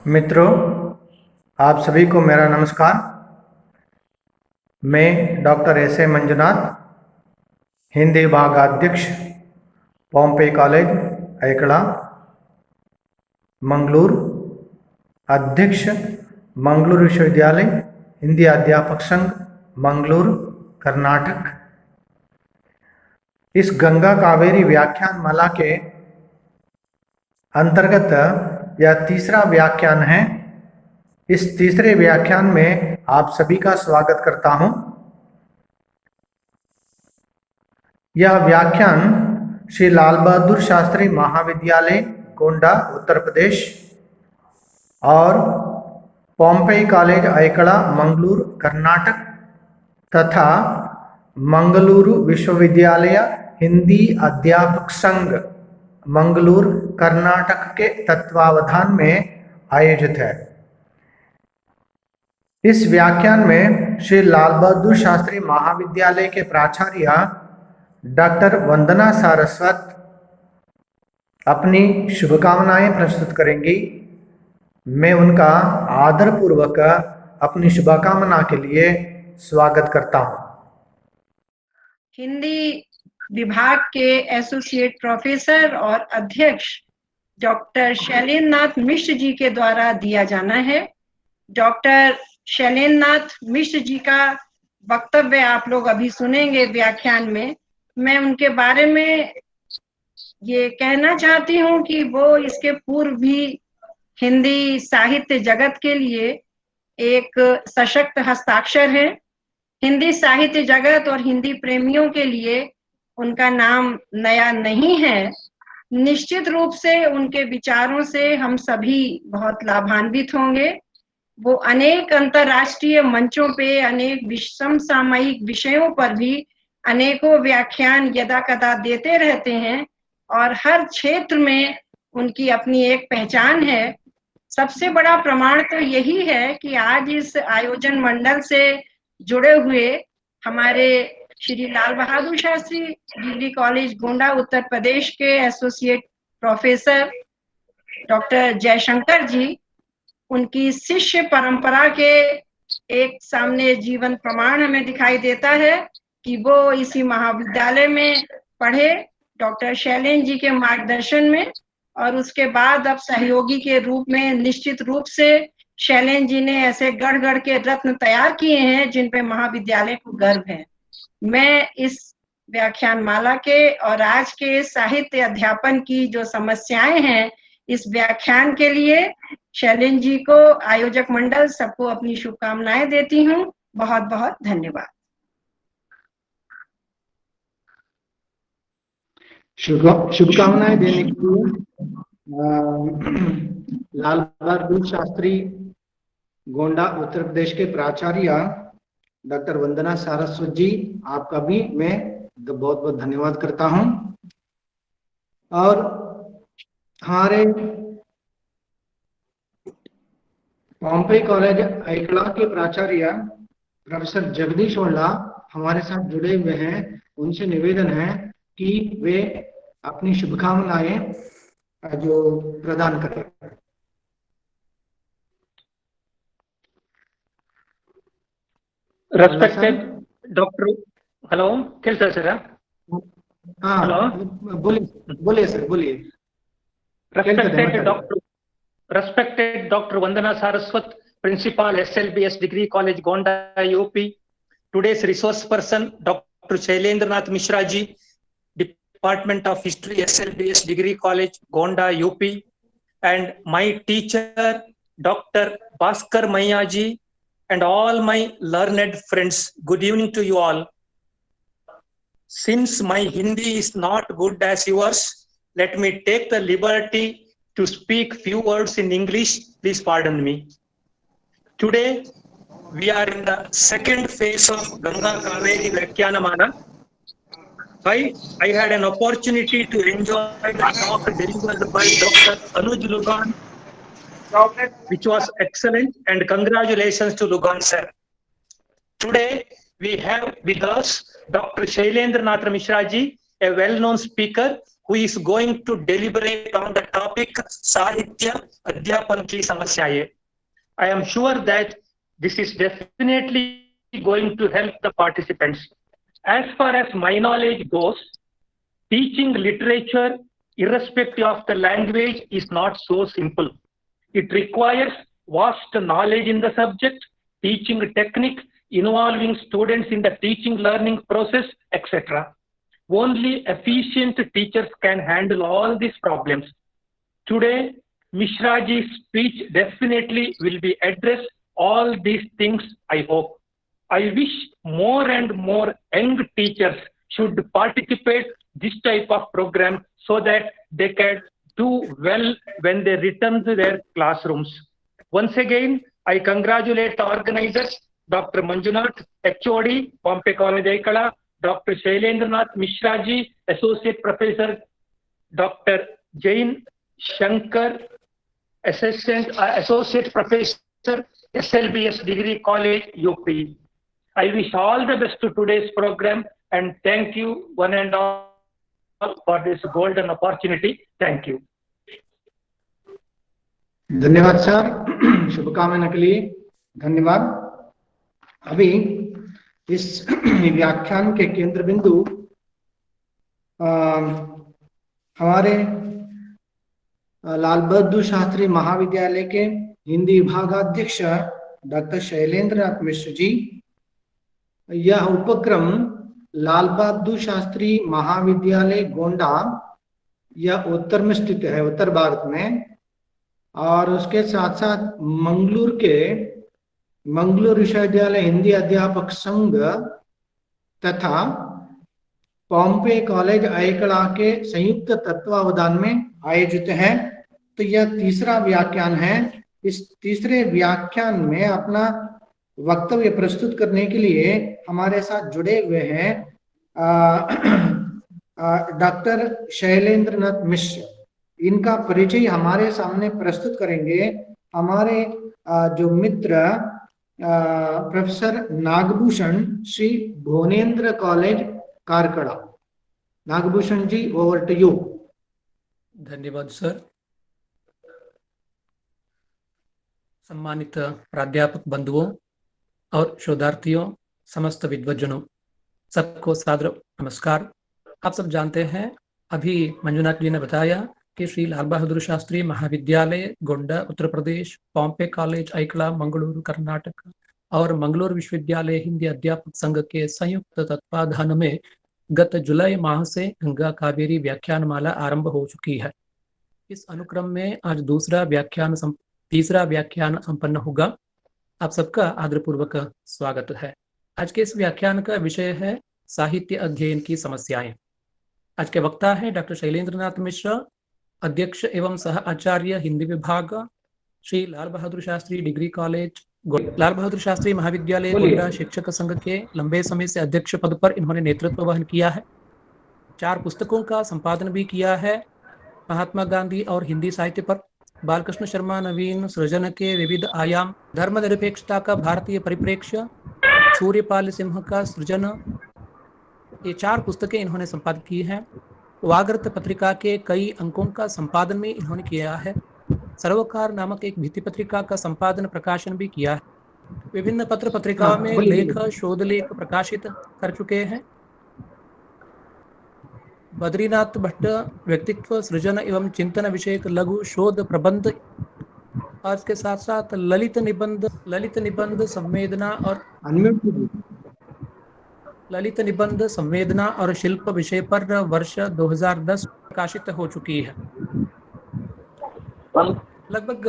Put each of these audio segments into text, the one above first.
मित्रों, आप सभी को मेरा नमस्कार। मैं डॉक्टर एस.ए. मंजुनाथ, हिंदी विभागाध्यक्ष, पॉम्पे कॉलेज ऐकड़ा, मंगलूर, अध्यक्ष मंगलूर विश्वविद्यालय, हिंदी अध्यापक संघ, मंगलूर, कर्नाटक। इस गंगा कावेरी व्याख्यान माला के अंतर्गत यह तीसरा व्याख्यान है। इस तीसरे व्याख्यान में आप सभी का स्वागत करता हूं। यह व्याख्यान श्री लाल बहादुर शास्त्री महाविद्यालय, गोंडा, उत्तर प्रदेश और पॉम्पे कॉलेज ऐकड़ा, मंगलूर, कर्नाटक तथा मंगलुरु विश्वविद्यालय हिंदी अध्यापक संघ, मंगलूर, कर्नाटक के तत्वावधान में आयोजित है। इस व्याख्यान में श्री लाल बहादुर शास्त्री महाविद्यालय के प्राचार्य डॉक्टर वंदना सारस्वत अपनी शुभकामनाएं प्रस्तुत करेंगी। मैं उनका आदरपूर्वक अपनी शुभकामना के लिए स्वागत करता हूं। हिंदी विभाग के एसोसिएट प्रोफेसर और अध्यक्ष डॉक्टर शैलेंद्र नाथ मिश्र जी के द्वारा दिया जाना है। डॉक्टर शैलेंद्र नाथ मिश्र जी का वक्तव्य आप लोग अभी सुनेंगे व्याख्यान में। मैं उनके बारे में ये कहना चाहती हूँ कि वो इसके पूर्व भी हिंदी साहित्य जगत के लिए एक सशक्त हस्ताक्षर है। हिंदी साहित्य जगत और हिंदी प्रेमियों के लिए उनका नाम नया नहीं है। निश्चित रूप से उनके विचारों से हम सभी बहुत लाभान्वित होंगे। वो अनेक अंतर्राष्ट्रीय मंचों पे अनेक समसामयिक विषयों पर भी अनेकों व्याख्यान यदा कदा देते रहते हैं और हर क्षेत्र में उनकी अपनी एक पहचान है। सबसे बड़ा प्रमाण तो यही है कि आज इस आयोजन मंडल से जुड़े हुए हमारे श्री लाल बहादुर शास्त्री डिग्री कॉलेज गोंडा, उत्तर प्रदेश के एसोसिएट प्रोफेसर डॉक्टर जयशंकर जी, उनकी शिष्य परंपरा के एक सामने जीवन प्रमाण हमें दिखाई देता है कि वो इसी महाविद्यालय में पढ़े डॉक्टर शैलेंद्र जी के मार्गदर्शन में, और उसके बाद अब सहयोगी के रूप में निश्चित रूप से शैलेंद्र जी ने ऐसे गढ़ गढ़ के रत्न तैयार किए हैं जिन पे महाविद्यालय को गर्व है। मैं इस व्याख्यान माला के और आज के साहित्य अध्यापन की जो समस्याएं हैं, इस व्याख्यान के लिए शैलेंद्र जी को, आयोजक मंडल सबको अपनी शुभकामनाएं देती हूँ। बहुत बहुत धन्यवाद। शुभकामनाएं देने के लिए लाल बहादुर शास्त्री गोंडा, उत्तर प्रदेश के प्राचार्य डॉक्टर वंदना सारस्वत जी, आपका भी मैं बहुत बहुत धन्यवाद करता हूं। और हमारे पॉम्पे कॉलेज ऐकड़ा के प्राचार्य प्रोफेसर जगदीश ओल्ला हमारे साथ जुड़े हुए हैं। उनसे निवेदन है कि वे अपनी शुभकामनाएं जो प्रदान करें। Respected Dr. Hello, कैसा सर? हेलो, बोलिए सर, बोलिए। Respected Dr. Vandana Saraswat, Principal SLBS Degree College Gonda UP. Today's resource person Dr. Shailendra Nath Mishra ji, Department of History, SLBS Degree College Gonda UP, and my teacher Dr. Bhaskar Maiya ji, and all my learned friends, good evening to you all. Since my Hindi is not good as yours, let me take the liberty to speak few words in English. Please pardon me. Today, we are in the second phase of Ganga Kaveri Vyakhyanamala. I had an opportunity to enjoy the talk delivered by Dr. Anuj Lugan, which was excellent, and congratulations to Lugan sir. Today we have with us Dr. Shailendra Nath Mishra ji, a well-known speaker who is going to deliberate on the topic Sahitya Adhyapan ki Samasyaye. I am sure that this is definitely going to help the participants. As far as my knowledge goes, teaching literature irrespective of the language is not so simple. It requires vast knowledge in the subject, teaching technique, involving students in the teaching learning process, etc. Only efficient teachers can handle all these problems. Today, Mishraji's speech definitely will be addressed all these things, I hope. I wish more and more young teachers should participate this type of program so that they can do well when they return to their classrooms. Once again, I congratulate the organizers, Dr. Manjunath, HOD, Pompey College, Aikala, Dr. Shailendranath Mishraji, Associate Professor, Dr. Jain Shankar, Associate Professor, SLBS Degree College, UP. I wish all the best to today's program and thank you one and all for this golden opportunity. Thank you. धन्यवाद sir, शुभकामना के लिए धन्यवाद। अभी इस व्याख्यान के केंद्र बिंदु हमारे लाल बहादुर शास्त्री महाविद्यालय के हिंदी विभागाध्यक्ष डॉक्टर शैलेंद्रनाथ मिश्र जी। यह उपक्रम लाल बहादुर शास्त्री महाविद्यालय गोंडा, यह उत्तर में स्थित है, उत्तर भारत में, और उसके साथ साथ मंगलूर विश्वविद्यालय हिंदी अध्यापक संघ तथा पॉम्पे कॉलेज आयकला के संयुक्त तत्वावधान में आयोजित है। तो यह तीसरा व्याख्यान है। इस तीसरे व्याख्यान में अपना वक्तव्य प्रस्तुत करने के लिए हमारे साथ जुड़े हुए हैं डॉक्टर शैलेंद्रनाथ मिश्र। इनका परिचय हमारे सामने प्रस्तुत करेंगे हमारे जो मित्र professor Nagabhushan, Shri Bhuvanendra college Karkala. Nagabhushan ji, over to you. धन्यवाद सर। सम्मानित प्राध्यापक बंधुओं और शोधार्थियों, समस्त विद्वज्जनों, सबको सादर नमस्कार। आप सब जानते हैं, अभी मंजुनाथ जी ने बताया कि श्री लाल बहादुर शास्त्री महाविद्यालय गोंडा उत्तर प्रदेश, पॉम्पे कॉलेज आइकला मंगलुरु कर्नाटक और मंगलूर विश्वविद्यालय हिंदी अध्यापक संघ के संयुक्त तत्वाधान में गत जुलाई माह से गंगा कावेरी व्याख्यानमाला आरंभ हो चुकी है। इस अनुक्रम में आज तीसरा व्याख्यान संपन्न होगा। आप सबका आदरपूर्वक स्वागत है। आज के इस व्याख्यान का विषय है साहित्य अध्ययन की समस्याएं। आज के वक्ता है डॉक्टर शैलेंद्रनाथ मिश्र, अध्यक्ष एवं सह आचार्य हिंदी विभाग, श्री लाल बहादुर शास्त्री डिग्री कॉलेज, लाल बहादुर शास्त्री महाविद्यालय गोंडा शिक्षक संघ के लंबे समय से अध्यक्ष पद पर इन्होंने नेतृत्व वहन किया है। 4 पुस्तकों का संपादन भी किया है। महात्मा गांधी और हिंदी साहित्य पर बालकृष्ण शर्मा नवीन सृजन के विविध आयाम, धर्मनिरपेक्षता का भारतीय परिप्रेक्ष्य, सूर्यपाल सिंह का सृजन, ये 4 पुस्तकें इन्होंने संपादित की हैं। वागर्त पत्रिका के कई अंकों का संपादन भी इन्होंने किया है। सर्वकार नामक एक भित्ति पत्रिका का संपादन प्रकाशन भी किया है। विभिन्न पत्र पत्रिकाओं में लेख, शोध लेख प्रकाशित कर चुके हैं। बद्रीनाथ भट्ट व्यक्तित्व सृजन एवं चिंतन विषयक लघु शोध प्रबंध और इसके साथ साथ ललित निबंध संवेदना और शिल्प विषय पर वर्ष 2010 प्रकाशित हो चुकी है। लगभग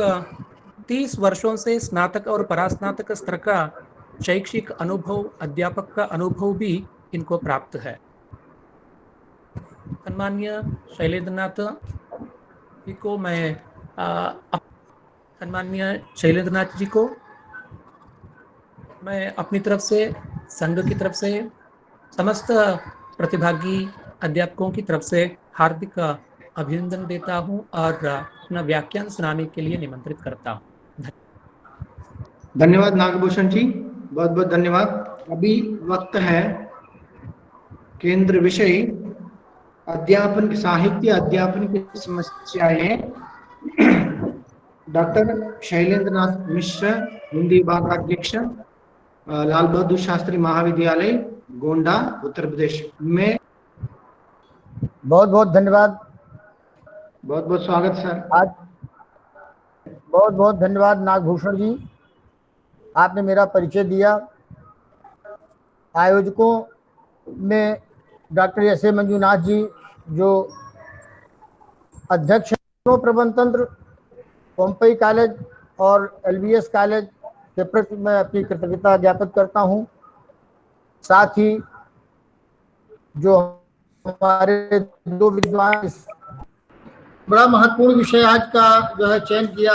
30 वर्षों से स्नातक और परास्नातक स्तर का शैक्षिक अनुभव, अध्यापक का अनुभव भी इनको प्राप्त है। सम्मान्य शैलेंद्रनाथ जी को मैं अपनी तरफ से, संघ की तरफ से, समस्त प्रतिभागी अध्यापकों की तरफ से हार्दिक अभिनंदन देता हूं और अपना व्याख्यान सुनाने के लिए निमंत्रित करता हूं। धन्यवाद नागभूषण जी, बहुत बहुत धन्यवाद। अभी वक्त है केंद्र विषय अध्यापन साहित्य अध्यापन की समस्याएं डॉक्टर शैलेंद्र नाथ मिश्र, हिंदी विभागाध्यक्ष, लाल बहादुर शास्त्री महाविद्यालय, गोंडा, उत्तर प्रदेश में। बहुत बहुत धन्यवाद। बहुत बहुत स्वागत सर। आज बहुत बहुत धन्यवाद नागभूषण जी, आपने मेरा परिचय दिया। आयोजकों में डॉक्टर एस ए मंजुनाथ जी, जो अध्यक्ष हैं प्रबंध तंत्र पोम्पई कॉलेज और LBS कॉलेज के प्रति मैं अपनी कृतज्ञता ज्ञापित करता हूं। साथ ही जो हमारे दो विद्वान, बड़ा महत्वपूर्ण विषय आज का जो है चयन किया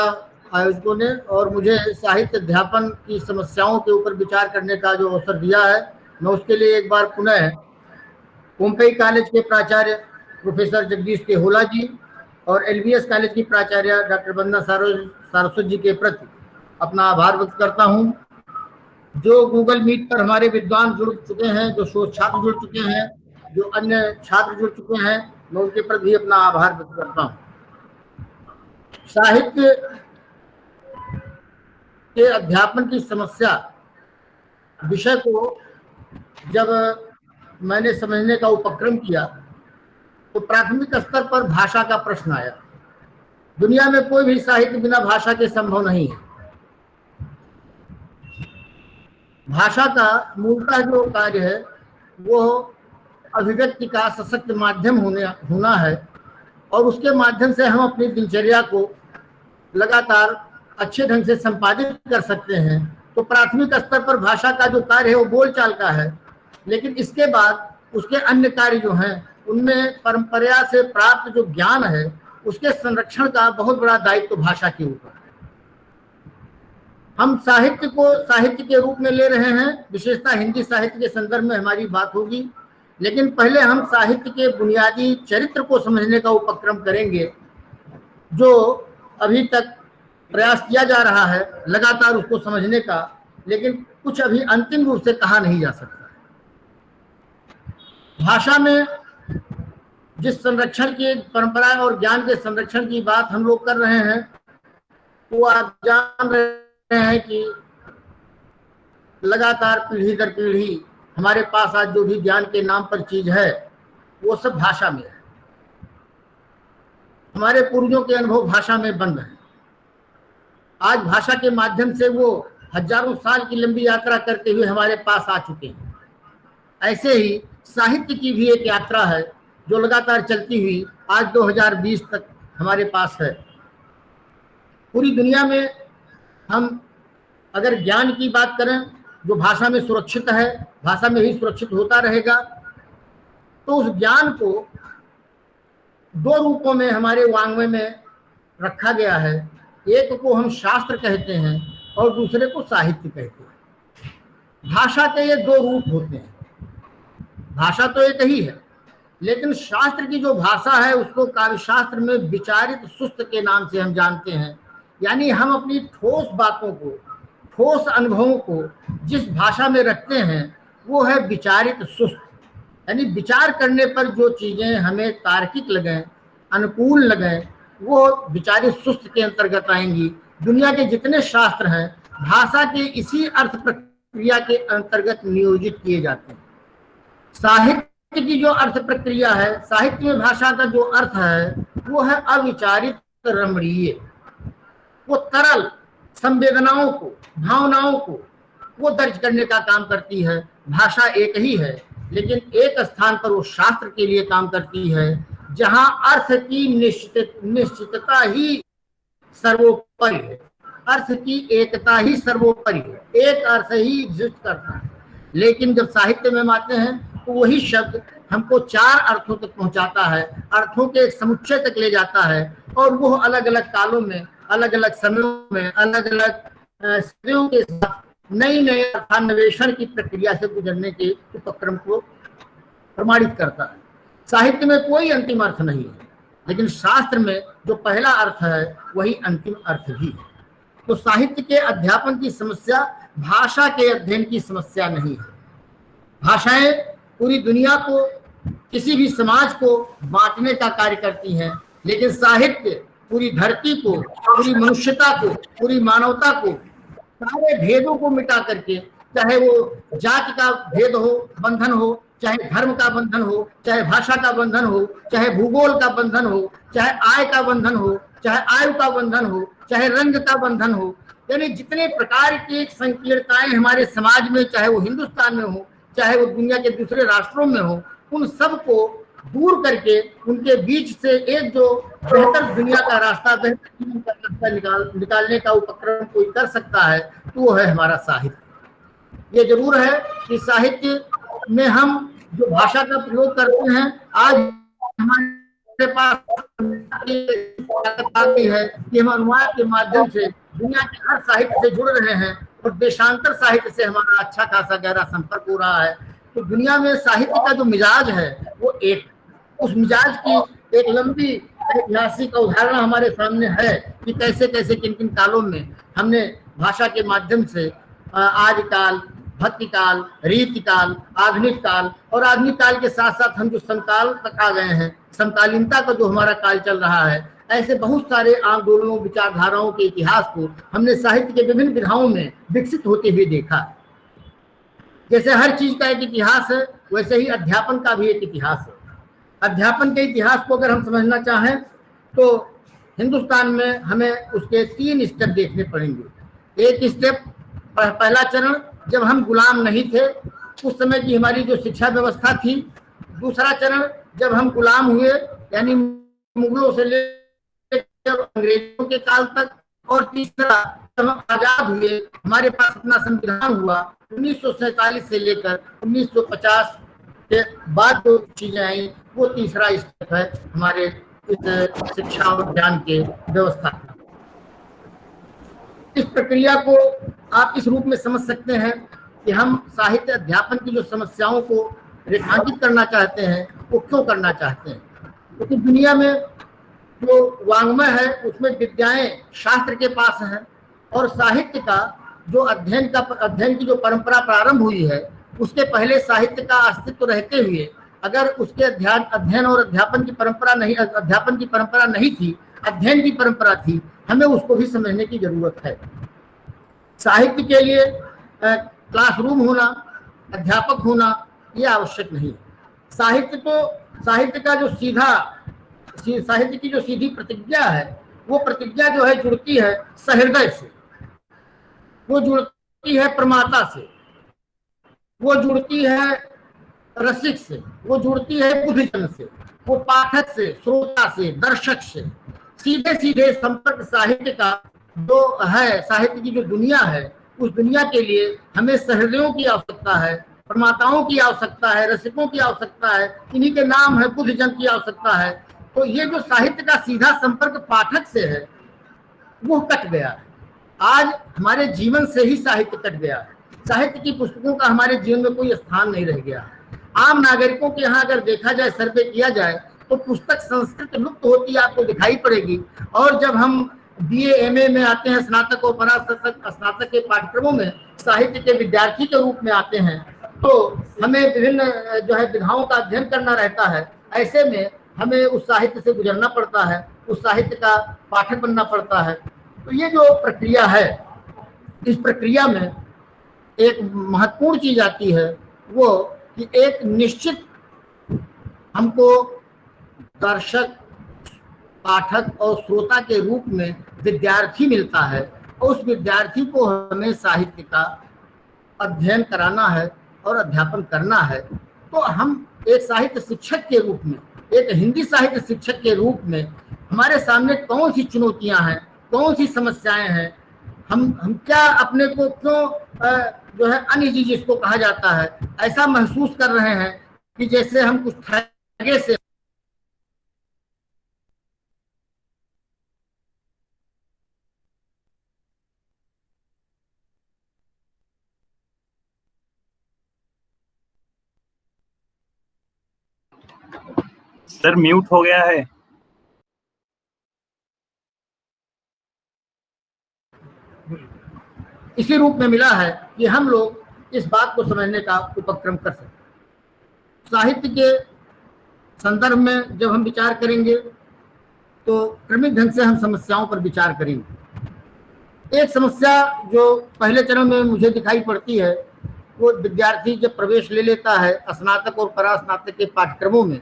आयोजकों ने और मुझे साहित्य अध्यापन की समस्याओं के ऊपर विचार करने का जो अवसर दिया है, मैं उसके लिए एक बार पुनः पोम्पई कॉलेज के प्राचार्य प्रोफेसर जगदीश के होला जी और LBS कॉलेज की प्राचार्य डॉक्टर वंदना सारस्वत जी के प्रति अपना आभार व्यक्त करता हूं। जो गूगल मीट पर हमारे विद्वान जुड़ चुके हैं, जो शोध छात्र जुड़ चुके हैं, जो अन्य छात्र जुड़ चुके हैं, मैं उनके प्रति भी अपना आभार व्यक्त करता हूं। साहित्य के अध्यापन की समस्या विषय को जब मैंने समझने का उपक्रम किया तो प्राथमिक स्तर पर भाषा का प्रश्न आया। दुनिया में कोई भी साहित्य बिना भाषा के संभव नहीं है। भाषा का मूलतः जो कार्य है वो अभिव्यक्ति का सशक्त माध्यम होना है और उसके माध्यम से हम अपनी दिनचर्या को लगातार अच्छे ढंग से संपादित कर सकते हैं। तो प्राथमिक स्तर पर भाषा का जो कार्य है वो बोलचाल का है, लेकिन इसके बाद उसके अन्य कार्य जो हैं उनमें परंपरा से प्राप्त जो ज्ञान है उसके संरक्षण का बहुत बड़ा दायित्व भाषा के ऊपर है। हम साहित्य को साहित्य के रूप में ले रहे हैं, विशेषतः हिंदी साहित्य के संदर्भ में हमारी बात होगी, लेकिन पहले हम साहित्य के बुनियादी चरित्र को समझने का उपक्रम करेंगे, जो अभी तक प्रयास किया जा रहा है लगातार उसको समझने का, लेकिन कुछ अभी अंतिम रूप से कहा नहीं जा सकता। भाषा में जिस संरक्षण की परंपरा और ज्ञान के संरक्षण की बात हम लोग कर रहे हैं वो आप जान रहे हैं कि लगातार पीढ़ी दर पीढ़ी हमारे पास आज जो भी ज्ञान के नाम पर चीज है वो सब भाषा में है। हमारे पूर्वजों के अनुभव भाषा में बंद है। आज भाषा के माध्यम से वो हजारों साल की लंबी यात्रा करते हुए हमारे पास आ चुके हैं। ऐसे ही साहित्य की भी एक यात्रा है जो लगातार चलती हुई आज 2020 तक हमारे पास है। पूरी दुनिया में हम अगर ज्ञान की बात करें जो भाषा में सुरक्षित है, भाषा में ही सुरक्षित होता रहेगा, तो उस ज्ञान को दो रूपों में हमारे वाङ्मय में रखा गया है। एक को हम शास्त्र कहते हैं और दूसरे को साहित्य कहते हैं। भाषा के ये दो रूप होते हैं। भाषा तो एक ही है, लेकिन शास्त्र की जो भाषा है उसको काव्यशास्त्र में विचारित सुस्त के नाम से हम जानते हैं। यानी हम अपनी ठोस बातों को, ठोस अनुभवों को जिस भाषा में रखते हैं वो है विचारित सुस्त। यानी विचार करने पर जो चीजें हमें तार्किक लगें, अनुकूल लगें, वो विचारित सुस्त के अंतर्गत आएंगी। दुनिया के जितने शास्त्र हैं भाषा के इसी अर्थ प्रक्रिया के अंतर्गत नियोजित किए जाते हैं। साहित्य की जो अर्थ प्रक्रिया है, साहित्य में भाषा का जो अर्थ है वो है अविचारित रमणीय। वो तरल संवेदनाओं को, भावनाओं को वो दर्ज करने का काम करती है। भाषा एक ही है, लेकिन एक स्थान पर वो शास्त्र के लिए काम करती है जहां अर्थ की निश्चितता ही सर्वोपरि है, अर्थ की एकता ही सर्वोपरि है, एक अर्थ ही एग्जिस्ट करता है। लेकिन जब साहित्य में हम आते हैं तो वही शब्द हमको चार अर्थों तक पहुंचाता है, अर्थों के एक समुच्चय तक ले जाता है और वो अलग अलग कालों में, अलग अलग समयों में, अलग अलग स्थितियों के साथ नई नई अर्थान्वेषण की प्रक्रिया से गुजरने के उपक्रम को प्रमाणित करता है। साहित्य में कोई अंतिम अर्थ नहीं है, लेकिन शास्त्र में जो पहला अर्थ है वही अंतिम अर्थ भी है। तो साहित्य के अध्यापन की समस्या भाषा के अध्ययन की समस्या नहीं है। भाषाएं पूरी दुनिया को किसी भी समाज को बांटने का कार्य करती हैं, लेकिन साहित्य पूरी धरती को, पूरी मनुष्यता को, पूरी मानवता को, सारे भेदों को मिटा करके, चाहे वो जाति का भेद हो, बंधन हो, चाहे धर्म का बंधन हो, चाहे भाषा का बंधन हो, चाहे भूगोल का बंधन हो, चाहे आय का बंधन हो, चाहे आयु का बंधन हो, चाहे रंग का बंधन हो, यानी जितने प्रकार की संकीर्णताएं हमारे समाज में, चाहे वो हिंदुस्तान में हो, चाहे वो दुनिया के दूसरे राष्ट्रों में हो, उन सब को दूर करके उनके बीच से एक जो बेहतर दुनिया का रास्ता, बेहतर जीवन का रास्ता निकालने का उपक्रम कोई कर सकता है तो वो है हमारा साहित्य। ये जरूर है कि साहित्य में हम जो भाषा का प्रयोग करते हैं, आज हमारे पास आ गई है कि हम अनुवाद के माध्यम से दुनिया के हर साहित्य से जुड़ रहे हैं और देशांतर साहित्य से हमारा अच्छा खासा गहरा संपर्क हो रहा है। तो दुनिया में साहित्य का जो मिजाज है वो एक, उस मिजाज की एक लंबी ऐतिहासिक उदाहरण हमारे सामने है कि कैसे कैसे किन किन कालों में हमने भाषा के माध्यम से आदिकाल, भक्तिकाल, रीतिकाल, आधुनिक काल, और आधुनिक काल के साथ साथ हम जो समकाल तक आ गए हैं, समकालीनता का जो हमारा काल चल रहा है, ऐसे बहुत सारे आंदोलनों, विचारधाराओं के इतिहास को हमने साहित्य के विभिन्न विधाओं में विकसित होते हुए देखा। जैसे हर चीज का एक इतिहास है, वैसे ही अध्यापन का भी एक इतिहास है। अध्यापन के इतिहास को अगर हम समझना चाहें तो हिंदुस्तान में हमें उसके 3 स्टेप देखने पड़ेंगे। एक स्टेप, पहला चरण, जब हम गुलाम नहीं थे उस समय की हमारी जो शिक्षा व्यवस्था थी। दूसरा चरण, जब हम गुलाम हुए, यानी मुगलों से लेकर अंग्रेजों के काल तक। और तीसरा, जब हम आजाद हुए, हमारे पास अपना संविधान हुआ, 1947 से लेकर 1950 के बाद जो चीजें आई, वो तीसरा स्टेप है हमारे शिक्षा और ज्ञान के व्यवस्था। इस प्रक्रिया को आप इस रूप में समझ सकते हैं कि हम साहित्य अध्यापन की जो समस्याओं को रेखांकित करना चाहते हैं वो क्यों करना चाहते हैं, क्योंकि दुनिया में जो वांग्मय है उसमें विद्याएं शास्त्र के पास हैं, और साहित्य का जो अध्ययन की जो परंपरा प्रारंभ हुई है, उसके पहले साहित्य का अस्तित्व रहते हुए अगर उसके अध्ययन और अध्यापन की परंपरा नहीं थी, अध्ययन की परंपरा थी, हमें उसको भी समझने की जरूरत है। साहित्य के लिए क्लासरूम होना, अध्यापक होना ये आवश्यक नहीं। साहित्य की जो सीधी प्रतिज्ञा है, वो प्रतिज्ञा जो है जुड़ती है सहृदय से, वो जुड़ती है प्रमाता से, वो जुड़ती है रसिक से, वो जुड़ती है बुद्धिजन से, वो पाठक से, श्रोता से, दर्शक से। सीधे सीधे संपर्क साहित्य का जो है, साहित्य की जो दुनिया है, उस दुनिया के लिए हमें सहृदयों की आवश्यकता है, प्रमाताओं की आवश्यकता है, रसिकों की आवश्यकता है, इन्हीं के नाम है बुद्धिजन की आवश्यकता है। तो ये जो साहित्य का सीधा संपर्क पाठक से है वो कट गया है। आज हमारे जीवन से ही साहित्य कट गया है। साहित्य की पुस्तकों का हमारे जीवन में कोई स्थान नहीं रह गया है। आम नागरिकों के यहाँ अगर देखा जाए, सर्वे किया जाए, तो पुस्तक संस्कृत लुप्त होती आपको दिखाई पड़ेगी। और जब हम BA MA में आते हैं, स्नातक और स्नातक के पाठ्यक्रमों में साहित्य के विद्यार्थी के रूप में आते हैं, तो हमें विभिन्न जो है विधाओं का अध्ययन करना रहता है। ऐसे में हमें उस साहित्य से गुजरना पड़ता है, उस साहित्य का पाठक बनना पड़ता है। तो ये जो प्रक्रिया है, इस प्रक्रिया में एक महत्वपूर्ण चीज आती है, वो कि एक निश्चित हमको दर्शक, पाठक और श्रोता के रूप में विद्यार्थी मिलता है, और उस विद्यार्थी को हमें साहित्य का अध्ययन कराना है और अध्यापन करना है। तो हम एक साहित्य शिक्षक के रूप में, एक हिंदी साहित्य शिक्षक के रूप में हमारे सामने कौन सी चुनौतियां हैं, कौन सी समस्याएं हैं, हम क्या अपने को क्यों जो है अनिजी जिसको कहा जाता है, ऐसा महसूस कर रहे हैं कि जैसे हम कुछ ठगे से सर म्यूट हो गया है। इसी रूप में मिला है कि हम लोग इस बात को समझने का उपक्रम कर सकते। साहित्य के संदर्भ में जब हम विचार करेंगे तो क्रमिक ढंग से हम समस्याओं पर विचार करेंगे। एक समस्या जो पहले चरण में मुझे दिखाई पड़ती है, वो विद्यार्थी जब प्रवेश ले लेता है स्नातक और परास्नातक के पाठ्यक्रमों में,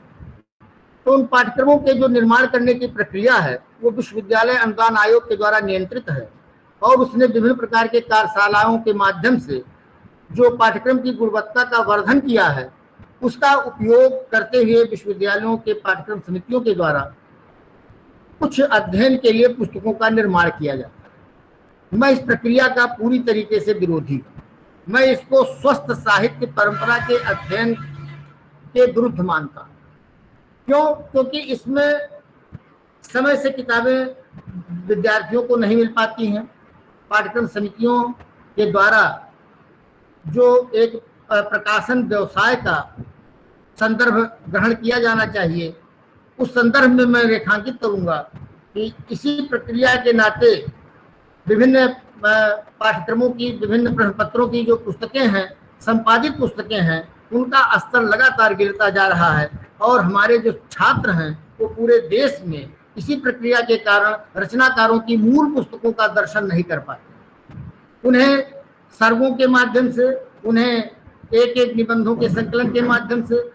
तो उन पाठ्यक्रमों के जो निर्माण करने की प्रक्रिया है वो विश्वविद्यालय अनुदान आयोग के द्वारा नियंत्रित है और उसने विभिन्न प्रकार के कार्यशालाओं के माध्यम से जो पाठ्यक्रम की गुणवत्ता का वर्धन किया है उसका उपयोग करते हुए विश्वविद्यालयों के पाठ्यक्रम समितियों के द्वारा कुछ अध्ययन के लिए पुस्तकों का निर्माण किया जाता है। मैं इस प्रक्रिया का पूरी तरीके से विरोधी हूं। मैं इसको स्वस्थ साहित्य परंपरा के अध्ययन के विरुद्ध मानता हूं। क्यों? क्योंकि इसमें समय से किताबें विद्यार्थियों को नहीं मिल पाती हैं। पाठ्यक्रम समितियों के द्वारा जो एक प्रकाशन व्यवसाय का संदर्भ ग्रहण किया जाना चाहिए, उस संदर्भ में मैं रेखांकित करूंगा कि इसी प्रक्रिया के नाते विभिन्न पाठ्यक्रमों की, विभिन्न प्रश्न पत्रों की जो पुस्तकें हैं, संपादित पुस्तकें हैं, उनका स्तर लगातार गिरता जा रहा है और हमारे जो छात्र हैं वो पूरे देश में इसी प्रक्रिया के कारण रचनाकारों की मूल पुस्तकों का दर्शन नहीं कर पाते। उन्हें सर्गों के माध्यम से, उन्हें एक एक निबंधों के संकलन के माध्यम से,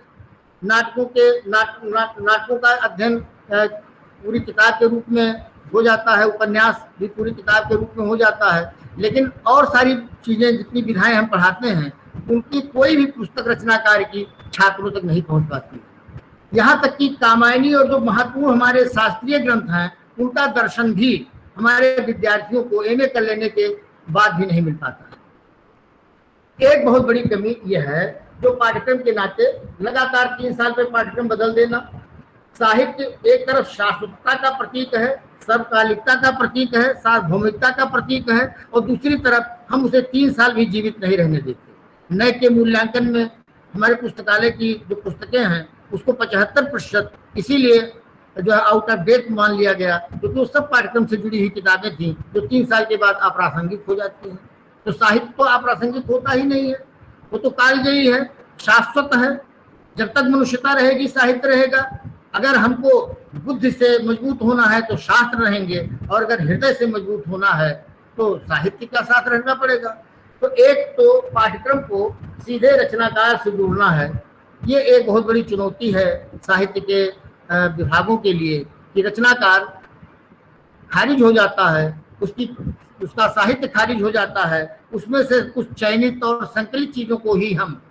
नाटकों का अध्ययन पूरी किताब के रूप में हो जाता है, उपन्यास भी पूरी किताब के रूप में हो जाता है, लेकिन और सारी चीजें जितनी विधाएं हम पढ़ाते हैं उनकी कोई भी पुस्तक रचनाकार की छात्रों तक नहीं पहुंच पाती। यहाँ तक कि कामायनी और जो महत्वपूर्ण हमारे शास्त्रीय ग्रंथ हैं उनका दर्शन भी हमारे विद्यार्थियों को एमए कर लेने के बाद भी नहीं मिल पाता है। एक बहुत बड़ी कमी यह है जो पाठ्यक्रम के नाते लगातार 3 साल पे पाठ्यक्रम बदल देना। साहित्य एक तरफ शाश्वतता का प्रतीक है, सर्वकालिकता का प्रतीक है, सार्वभौमिकता का प्रतीक है, और दूसरी तरफ हम उसे 3 साल भी जीवित नहीं रहने देते। नए के मूल्यांकन में हमारे पुस्तकालय की जो पुस्तकें हैं उसको 75% इसीलिए जो है आउट ऑफ डेट मान लिया गया, क्योंकि वो सब पाठ्यक्रम से जुड़ी हुई किताबें थी जो 3 साल के बाद अप्रासंगिक हो जाती हैं। तो साहित्य तो अप्रासंगिक होता ही नहीं है, वो तो कालजयी है, शाश्वत है। जब तक मनुष्यता रहेगी साहित्य रहेगा। अगर हमको बुद्धि से मजबूत होना है तो शास्त्र रहेंगे, और अगर हृदय से मजबूत होना है तो साहित्य का साथ रहना पड़ेगा। तो एक तो पाठ्यक्रम को सीधे रचनाकार से जोड़ना है, ये एक बहुत बड़ी चुनौती है साहित्य के विभागों के लिए कि रचनाकार खारिज हो जाता है, उसका साहित्य खारिज हो जाता है, उसमें से कुछ चयनित और संकलित चीजों को ही हम,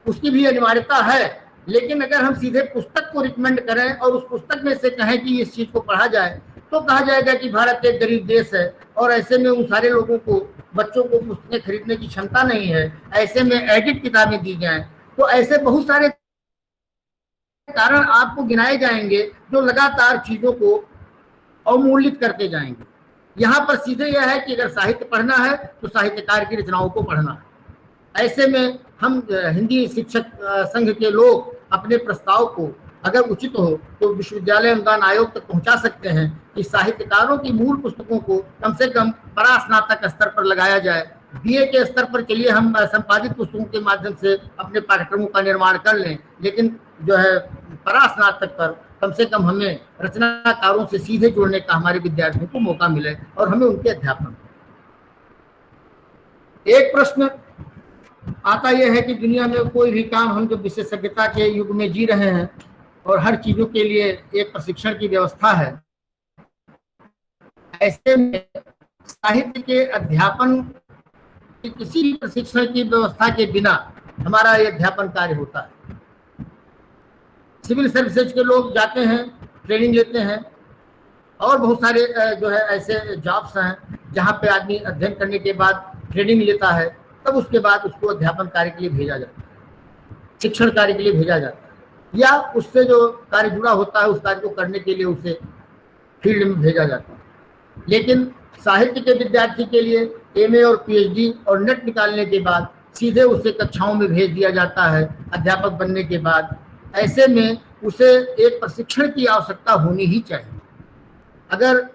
उसकी भी अनिवार्यता है, लेकिन अगर हम सीधे पुस्तक को रिकमेंड करें और उस पुस्तक में से कहें कि इस चीज को पढ़ा जाए तो कहा जाएगा कि भारत एक गरीब देश है और ऐसे में उन सारे लोगों को, बच्चों को पुस्तकें खरीदने की क्षमता नहीं है, ऐसे में एडिट किताबें दी जाएं। तो ऐसे बहुत सारे कारण आपको गिनाए जाएंगे जो लगातार चीजों को अवमूल्यित करते जाएंगे। यहाँ पर सीधे यह है कि अगर साहित्य पढ़ना है तो साहित्यकार की रचनाओं को पढ़ना है। ऐसे में हम हिंदी शिक्षक संघ के लोग अपने प्रस्ताव को अगर उचित हो तो विश्वविद्यालय अनुदान आयोग तक पहुंचा सकते हैं कि साहित्यकारों की मूल पुस्तकों को कम से कम परास्नातक स्तर पर लगाया जाए। बीए के स्तर पर चलिए हम संपादित पुस्तकों के माध्यम से अपने पाठ्यक्रमों का निर्माण कर लें, लेकिन जो है परास्नातक पर कम से कम हमें रचनाकारों से सीधे जुड़ने का हमारे विद्यार्थियों को मौका मिले और हमें उनके अध्यापन। एक प्रश्न आता यह है कि दुनिया में कोई भी काम हम जो विशेषज्ञता के युग में जी रहे हैं और हर चीजों के लिए एक प्रशिक्षण की व्यवस्था है, ऐसे में साहित्य के अध्यापन की किसी भी प्रशिक्षण की व्यवस्था के बिना हमारा ये अध्यापन कार्य होता है। सिविल सर्विसेज के लोग जाते हैं, ट्रेनिंग लेते हैं, और बहुत सारे जो है ऐसे जॉब्स हैं जहाँ पे आदमी अध्ययन करने के बाद ट्रेनिंग लेता है, तब उसके बाद उसको अध्यापन कार्य के लिए भेजा जाता है, शिक्षण कार्य के लिए भेजा जाता है, या उससे जो कार्य जुड़ा होता है उस कार्य को करने के लिए उसे फील्ड में भेजा जाता है। लेकिन साहित्य के विद्यार्थी के लिए एमए और पीएचडी और नेट निकालने के बाद सीधे उसे कक्षाओं में भेज दिया जाता है अध्यापक बनने के बाद। ऐसे में उसे एक प्रशिक्षण की आवश्यकता होनी ही चाहिए। अगर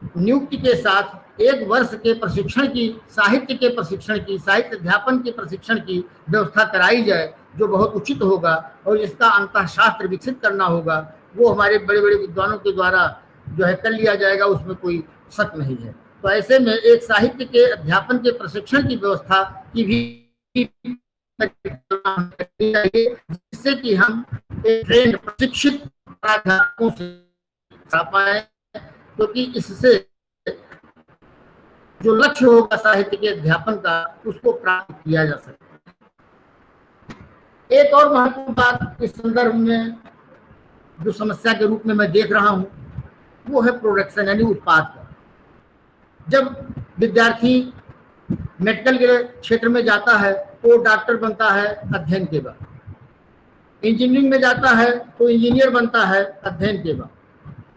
नियुक्ति के साथ 1 वर्ष के प्रशिक्षण की, साहित्य के प्रशिक्षण की, साहित्य अध्यापन के प्रशिक्षण की व्यवस्था कराई जाए जो बहुत उचित होगा और जिसका अंतःशास्त्र विकसित करना होगा वो हमारे बड़े बड़े विद्वानों के द्वारा जो है कर लिया जाएगा, उसमें कोई शक नहीं है। तो ऐसे में एक साहित्य के अध्यापन के प्रशिक्षण की व्यवस्था की भी चाहिए, जिससे कि हम एक ट्रेंड प्रशिक्षित प्राध्यापकों से पाए, क्योंकि इससे जो लक्ष्य होगा साहित्य के अध्यापन का उसको प्राप्त किया जा सकता है। एक और महत्वपूर्ण बात इस संदर्भ में जो समस्या के रूप में मैं देख रहा हूं वो है प्रोडक्शन यानी उत्पाद का। जब विद्यार्थी मेडिकल के क्षेत्र में जाता है तो डॉक्टर बनता है अध्ययन के बाद, इंजीनियरिंग में जाता है तो इंजीनियर बनता है अध्ययन के बाद।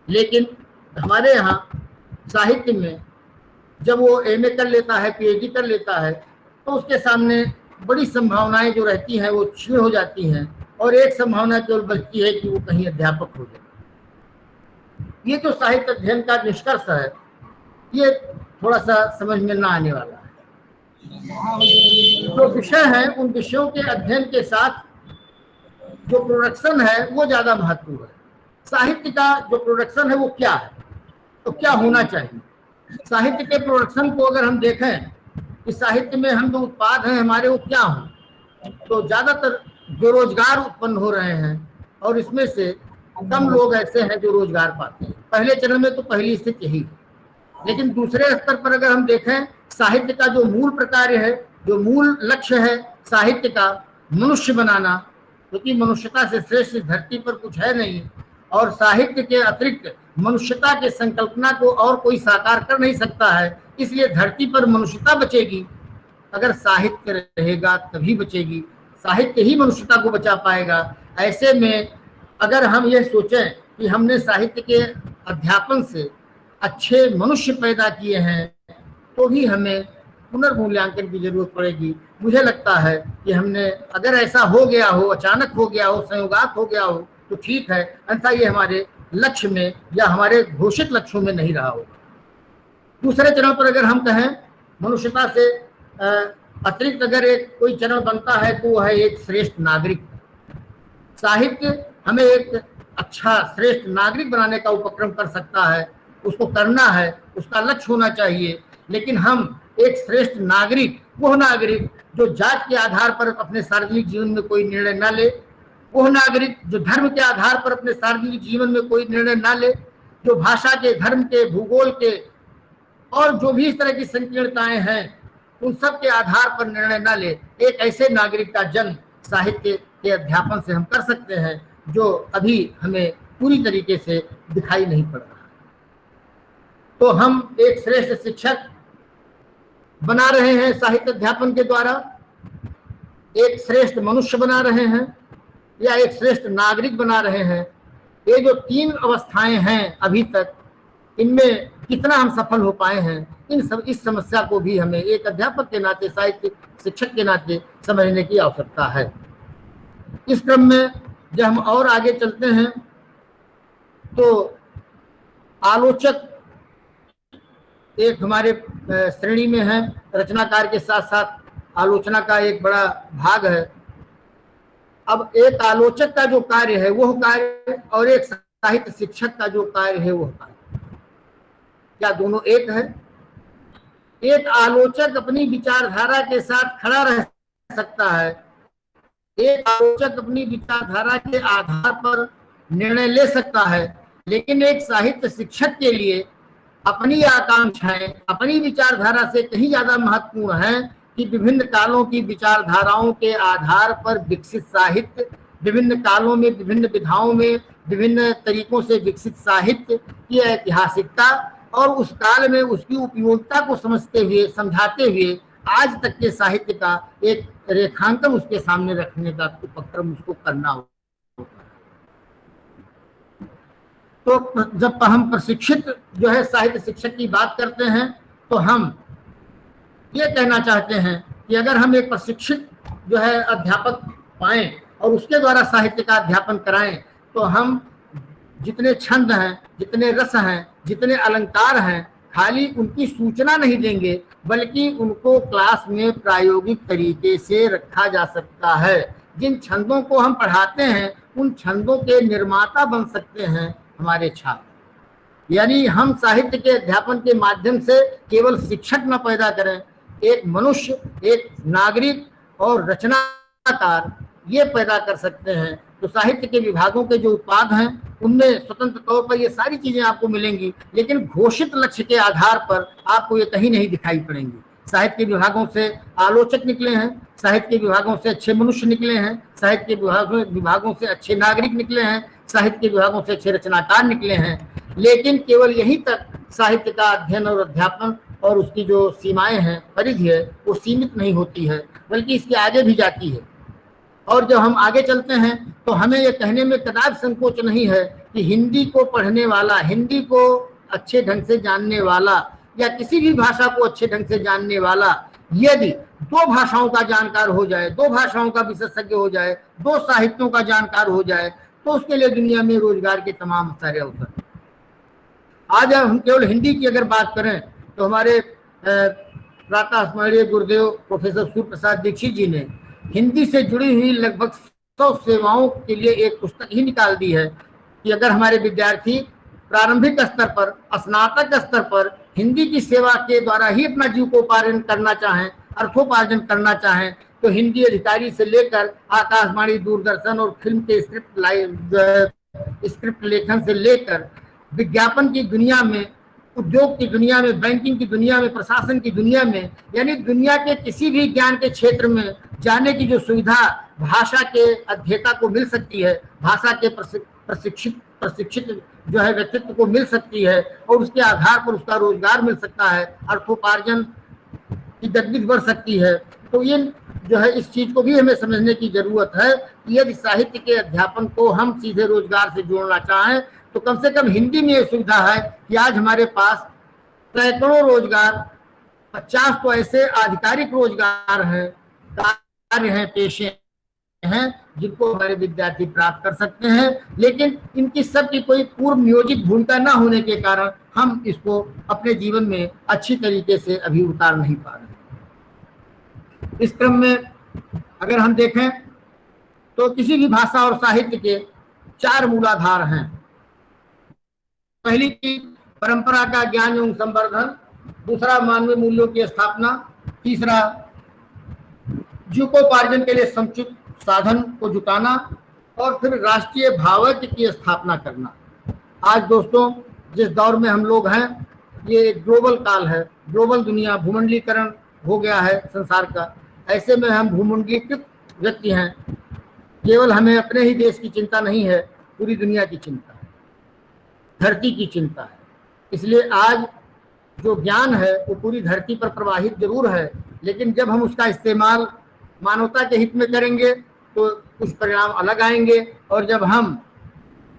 लेकिन हमारे यहाँ साहित्य में जब वो एमए कर लेता है, पीएचडी कर लेता है, तो उसके सामने बड़ी संभावनाएं जो रहती हैं वो क्षीण हो जाती हैं और एक संभावना केवल बचती है कि वो कहीं अध्यापक हो जाए। ये जो साहित्य अध्ययन का निष्कर्ष है ये थोड़ा सा समझ में ना आने वाला है। जो विषय है उन विषयों के अध्ययन के साथ जो प्रोडक्शन है वो ज्यादा महत्वपूर्ण है। साहित्य का जो प्रोडक्शन है वो क्या है, तो क्या होना चाहिए। साहित्य के प्रोडक्शन को अगर हम देखें कि साहित्य में हम जो उत्पाद हैं हमारे वो क्या हों, तो ज्यादातर बेरोजगार उत्पन्न हो रहे हैं और इसमें से कम लोग ऐसे हैं जो रोजगार पाते हैं। पहले चरण में तो पहली स्थिति यही है। लेकिन दूसरे स्तर पर अगर हम देखें साहित्य का जो मूल प्रकार है, जो मूल लक्ष्य है साहित्य का मनुष्य बनाना, क्योंकि मनुष्यता से श्रेष्ठ धरती पर कुछ है नहीं और साहित्य के अतिरिक्त मनुष्यता के संकल्पना को और कोई साकार कर नहीं सकता है। इसलिए धरती पर मनुष्यता बचेगी अगर साहित्य रहेगा तभी बचेगी, साहित्य ही मनुष्यता को बचा पाएगा। ऐसे में अगर हम ये सोचें कि हमने साहित्य के अध्यापन से अच्छे मनुष्य पैदा किए हैं तो भी हमें पुनर्मूल्यांकन की जरूरत पड़ेगी। मुझे लगता है कि हमने अगर ऐसा हो गया हो, अचानक हो गया हो, संयोगात हो गया हो तो ठीक है, अन्यथा ये हमारे लक्ष्य में या हमारे घोषित लक्ष्यों में नहीं रहा होगा। दूसरे चरण पर अगर हम कहें मनुष्यता से अतिरिक्त अगर एक कोई चरण बनता है तो वह है एक श्रेष्ठ नागरिक। साहित्य हमें एक अच्छा श्रेष्ठ नागरिक बनाने का उपक्रम कर सकता है, उसको करना है, उसका लक्ष्य होना चाहिए। लेकिन हम एक श्रेष्ठ नागरिक, वह नागरिक जो जात के आधार पर अपने सार्वजनिक जीवन में कोई निर्णय न ले, वह नागरिक जो धर्म के आधार पर अपने सार्वजनिक जीवन में कोई निर्णय न ले, जो भाषा के, धर्म के, भूगोल के और जो भी इस तरह की संकीर्णताएं हैं उन सब के आधार पर निर्णय न ले, एक ऐसे नागरिक का जन्म साहित्य के अध्यापन से हम कर सकते हैं जो अभी हमें पूरी तरीके से दिखाई नहीं पड़ रहा। तो हम एक श्रेष्ठ शिक्षक बना रहे हैं साहित्य अध्यापन के द्वारा, एक श्रेष्ठ मनुष्य बना रहे हैं या एक श्रेष्ठ नागरिक बना रहे हैं। ये जो तीन अवस्थाएं हैं अभी तक, इनमें कितना हम सफल हो पाए हैं, इस समस्या को भी हमें एक अध्यापक के नाते, साहित्य शिक्षक के नाते समझने की आवश्यकता है। इस क्रम में जब हम और आगे चलते हैं तो आलोचक एक हमारे श्रेणी में है, रचनाकार के साथ साथ आलोचना का एक बड़ा भाग है। अब एक आलोचक का जो कार्य है वह कार्य और एक साहित्य शिक्षक का जो कार्य है वह कार्य, क्या दोनों एक है? एक आलोचक अपनी विचारधारा के साथ खड़ा रह सकता है, एक आलोचक अपनी विचारधारा के आधार पर निर्णय ले सकता है, लेकिन एक साहित्य शिक्षक के लिए अपनी आकांक्षाएं अपनी विचारधारा से कहीं ज्यादा महत्वपूर्ण है कि विभिन्न कालों की विचारधाराओं के आधार पर विकसित साहित्य, विभिन्न कालों में, विभिन्न विधाओं में, विभिन्न तरीकों से विकसित साहित्य की ऐतिहासिकता और उस काल में उसकी उपयोगिता को समझते हुए, समझाते हुए आज तक के साहित्य का एक रेखांकन उसके सामने रखने का उपक्रम उसको करना होगा। तो जब हम प्रशिक्षित जो है साहित्य शिक्षक की बात करते हैं तो हम ये कहना चाहते हैं कि अगर हम एक प्रशिक्षित जो है अध्यापक पाएं और उसके द्वारा साहित्य का अध्यापन कराएं तो हम जितने छंद हैं, जितने रस हैं, जितने अलंकार हैं, खाली उनकी सूचना नहीं देंगे बल्कि उनको क्लास में प्रायोगिक तरीके से रखा जा सकता है। जिन छंदों को हम पढ़ाते हैं उन छंदों के निर्माता बन सकते हैं हमारे छात्र। यानी हम साहित्य के अध्यापन के माध्यम से केवल शिक्षक न पैदा करें, एक मनुष्य, एक नागरिक और रचनाकार ये पैदा कर सकते हैं। तो साहित्य के विभागों के जो उत्पाद हैं उनमें स्वतंत्र तौर पर ये सारी चीजें आपको मिलेंगी, लेकिन घोषित लक्ष्य के आधार पर आपको ये कहीं नहीं दिखाई पड़ेंगी। साहित्य के विभागों से आलोचक निकले हैं, साहित्य के विभागों से अच्छे मनुष्य निकले हैं, साहित्य के विभागों से अच्छे नागरिक निकले हैं, साहित्य के विभागों से अच्छे रचनाकार निकले हैं, लेकिन केवल यहीं तक साहित्य का अध्ययन और अध्यापन और उसकी जो सीमाएं हैं, परिधि है, वो सीमित नहीं होती है, बल्कि इसके आगे भी जाती है। और जब हम आगे चलते हैं तो हमें यह कहने में कदापि संकोच नहीं है कि हिंदी को पढ़ने वाला, हिंदी को अच्छे ढंग से जानने वाला या किसी भी भाषा को अच्छे ढंग से जानने वाला यदि दो भाषाओं का जानकार हो जाए, दो भाषाओं का विशेषज्ञ हो जाए, दो साहित्यों का जानकार हो जाए, तो उसके लिए दुनिया में रोजगार के तमाम सारे अवसर। आज हम केवल हिंदी की अगर बात करें तो हमारे प्रातः स्मरणीय गुरुदेव प्रोफेसर सूर्य प्रसाद दीक्षित जी ने हिंदी से जुड़ी हुई लगभग 100 सेवाओं के लिए एक पुस्तक ही निकाल दी है कि अगर हमारे विद्यार्थी प्रारंभिक स्तर पर, स्नातक स्तर पर हिंदी की सेवा के द्वारा ही अपना जीविकोपार्जन करना चाहें, अर्थोपार्जन करना चाहें, तो हिंदी अधिकारी से लेकर आकाशवाणी, दूरदर्शन और फिल्म के स्क्रिप्ट लेखन से लेकर विज्ञापन की दुनिया में, उद्योग की दुनिया में, बैंकिंग की दुनिया में, प्रशासन की दुनिया में, यानी दुनिया के किसी भी ज्ञान के क्षेत्र में जाने की जो सुविधा भाषा के अध्येता को मिल सकती है, भाषा के प्रशिक्षित जो है व्यक्तित्व को मिल सकती है और उसके आधार पर उसका रोजगार मिल सकता है, अर्थोपार्जन की गति बढ़ सकती है। तो ये जो है इस चीज को भी हमें समझने की जरूरत है कि यदि साहित्य के अध्यापन को हम सीधे रोजगार से जोड़ना चाहें तो कम से कम हिंदी में ये सुविधा है कि आज हमारे पास सैकड़ों रोजगार, 50 तो ऐसे आधिकारिक रोजगार हैं, कार्य हैं, पेशे हैं जिनको हमारे विद्यार्थी प्राप्त कर सकते हैं, लेकिन इनकी सबकी कोई पूर्व नियोजित भूमिका न होने के कारण हम इसको अपने जीवन में अच्छी तरीके से अभी उतार नहीं पा रहे। इस क्रम में अगर हम देखें तो किसी भी भाषा और साहित्य के 4 मूलाधार हैं। पहली चीज परंपरा का ज्ञान एवं संवर्धन, दूसरा मानवीय मूल्यों की स्थापना, तीसरा जीविकोपार्जन के लिए समुचित साधन को जुटाना और फिर राष्ट्रीय भावात्म्य की स्थापना करना। आज दोस्तों जिस दौर में हम लोग हैं ये एक ग्लोबल काल है, ग्लोबल दुनिया, भूमंडलीकरण हो गया है संसार का। ऐसे में हम भूमंडलीकृत व्यक्ति हैं, केवल हमें अपने ही देश की चिंता नहीं है, पूरी दुनिया की चिंता है, धरती की चिंता है। इसलिए आज जो ज्ञान है वो पूरी धरती पर प्रवाहित जरूर है, लेकिन जब हम उसका इस्तेमाल मानवता के हित में करेंगे तो कुछ परिणाम अलग आएंगे, और जब हम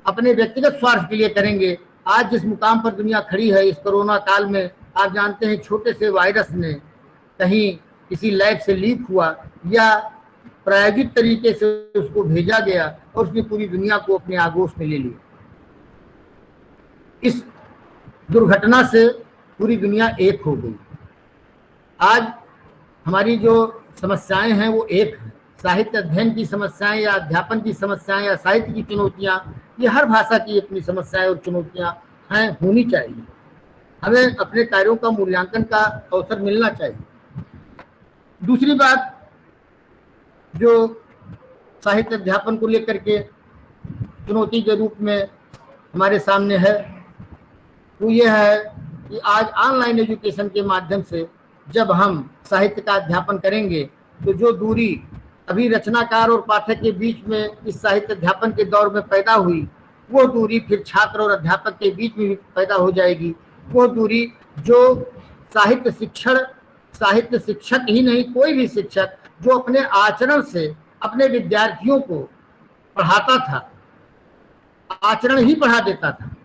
अपने व्यक्तिगत स्वार्थ के लिए करेंगे, आज जिस मुकाम पर दुनिया खड़ी है इस कोरोना काल में, आप जानते हैं छोटे से वायरस ने कहीं किसी लैब से लीक हुआ या प्रायोगिक तरीके से उसको भेजा गया और उसने पूरी दुनिया को अपने आगोश में ले लिया। इस दुर्घटना से पूरी दुनिया एक हो गई। आज हमारी जो समस्याएं हैं वो एक है, साहित्य अध्ययन की समस्याएं या अध्यापन की समस्याएं या साहित्य की चुनौतियां, ये हर भाषा की अपनी समस्याएं और चुनौतियां हैं, होनी चाहिए। हमें अपने कार्यों का मूल्यांकन का अवसर मिलना चाहिए। दूसरी बात जो साहित्य अध्यापन को लेकर के चुनौती के रूप में हमारे सामने है वो ये है कि आज ऑनलाइन एजुकेशन के माध्यम से जब हम साहित्य का अध्यापन करेंगे तो जो दूरी अभी रचनाकार और पाठक के बीच में इस साहित्य अध्यापन के दौर में पैदा हुई, वो दूरी फिर छात्र और अध्यापक के बीच में भी पैदा हो जाएगी। वो दूरी जो साहित्य शिक्षक ही नहीं, कोई भी शिक्षक जो अपने आचरण से अपने विद्यार्थियों को पढ़ाता था, आचरण ही पढ़ा देता था,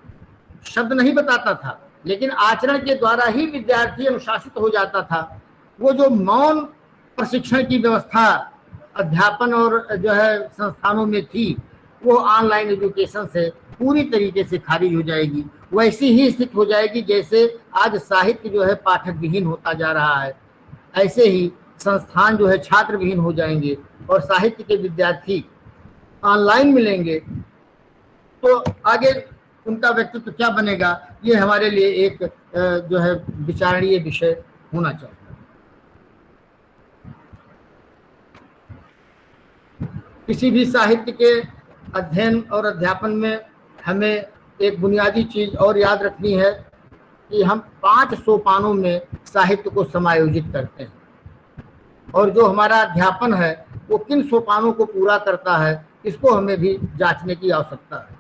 शब्द नहीं बताता था, लेकिन आचरण के द्वारा ही विद्यार्थी अनुशासित हो जाता था। वो जो मौन प्रशिक्षण की व्यवस्था अध्यापन और जो है संस्थानों में थी, वो ऑनलाइन एजुकेशन से पूरी तरीके से खारिज हो जाएगी। वैसी ही स्थिति हो जाएगी जैसे आज साहित्य जो है पाठक विहीन होता जा रहा है, ऐसे ही संस्थान जो है छात्र विहीन हो जाएंगे और साहित्य के विद्यार्थी ऑनलाइन मिलेंगे, तो आगे उनका व्यक्तित्व क्या बनेगा, ये हमारे लिए एक जो है विचारणीय विषय होना चाहिए। किसी भी साहित्य के अध्ययन और अध्यापन में हमें एक बुनियादी चीज और याद रखनी है कि हम 5 सोपानों में साहित्य को समायोजित करते हैं, और जो हमारा अध्यापन है वो किन सोपानों को पूरा करता है, इसको हमें भी जांचने की आवश्यकता है।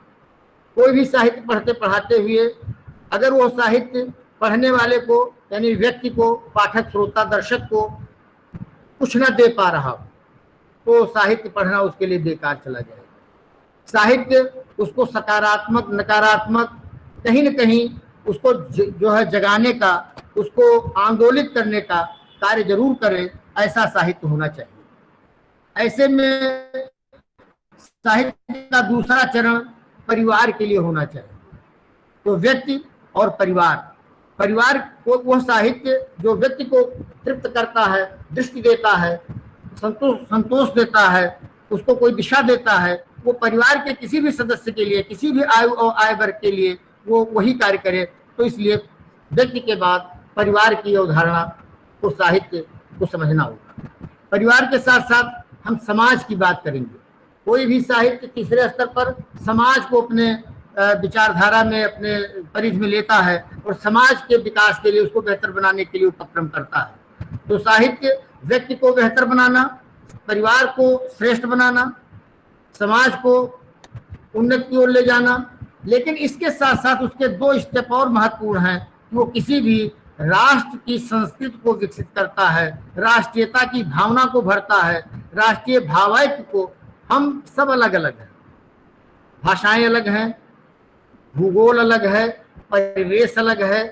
कोई भी साहित्य पढ़ते पढ़ाते हुए अगर वो साहित्य पढ़ने वाले को यानी व्यक्ति को, पाठक, श्रोता, दर्शक को कुछ न दे पा रहा हो, तो साहित्य पढ़ना उसके लिए बेकार चला जाएगा। साहित्य उसको सकारात्मक, नकारात्मक, कहीं न कहीं उसको जो है जगाने का, उसको आंदोलित करने का कार्य जरूर करे, ऐसा साहित्य होना चाहिए। ऐसे में साहित्य का दूसरा चरण परिवार के लिए होना चाहिए। तो व्यक्ति और परिवार को वह साहित्य जो व्यक्ति को तृप्त करता है, दृष्टि देता है, संतोष देता है, उसको कोई दिशा देता है, वो परिवार के किसी भी सदस्य के लिए, किसी भी आयु और आय वर्ग के लिए वो वही कार्य करे। तो इसलिए व्यक्ति के बाद परिवार की अवधारणा को, साहित्य को समझना होगा। परिवार के साथ साथ हम समाज की बात करेंगे। कोई भी साहित्य तीसरे स्तर पर समाज को अपने विचारधारा में, अपने परिधि में लेता है और समाज के विकास के लिए, उसको बेहतर बनाने के लिए उपक्रम करता है। तो साहित्य व्यक्ति को बेहतर बनाना, परिवार को श्रेष्ठ बनाना, समाज को उन्नति की ओर ले जाना, लेकिन इसके साथ साथ उसके 2 स्टेप और महत्वपूर्ण हैं कि वो किसी भी राष्ट्र की संस्कृति को विकसित करता है, राष्ट्रीयता की भावना को भरता है, राष्ट्रीय भावायित्व को। हम सब अलग अलग हैं, भाषाएं अलग हैं, भूगोल अलग है, परिवेश अलग है,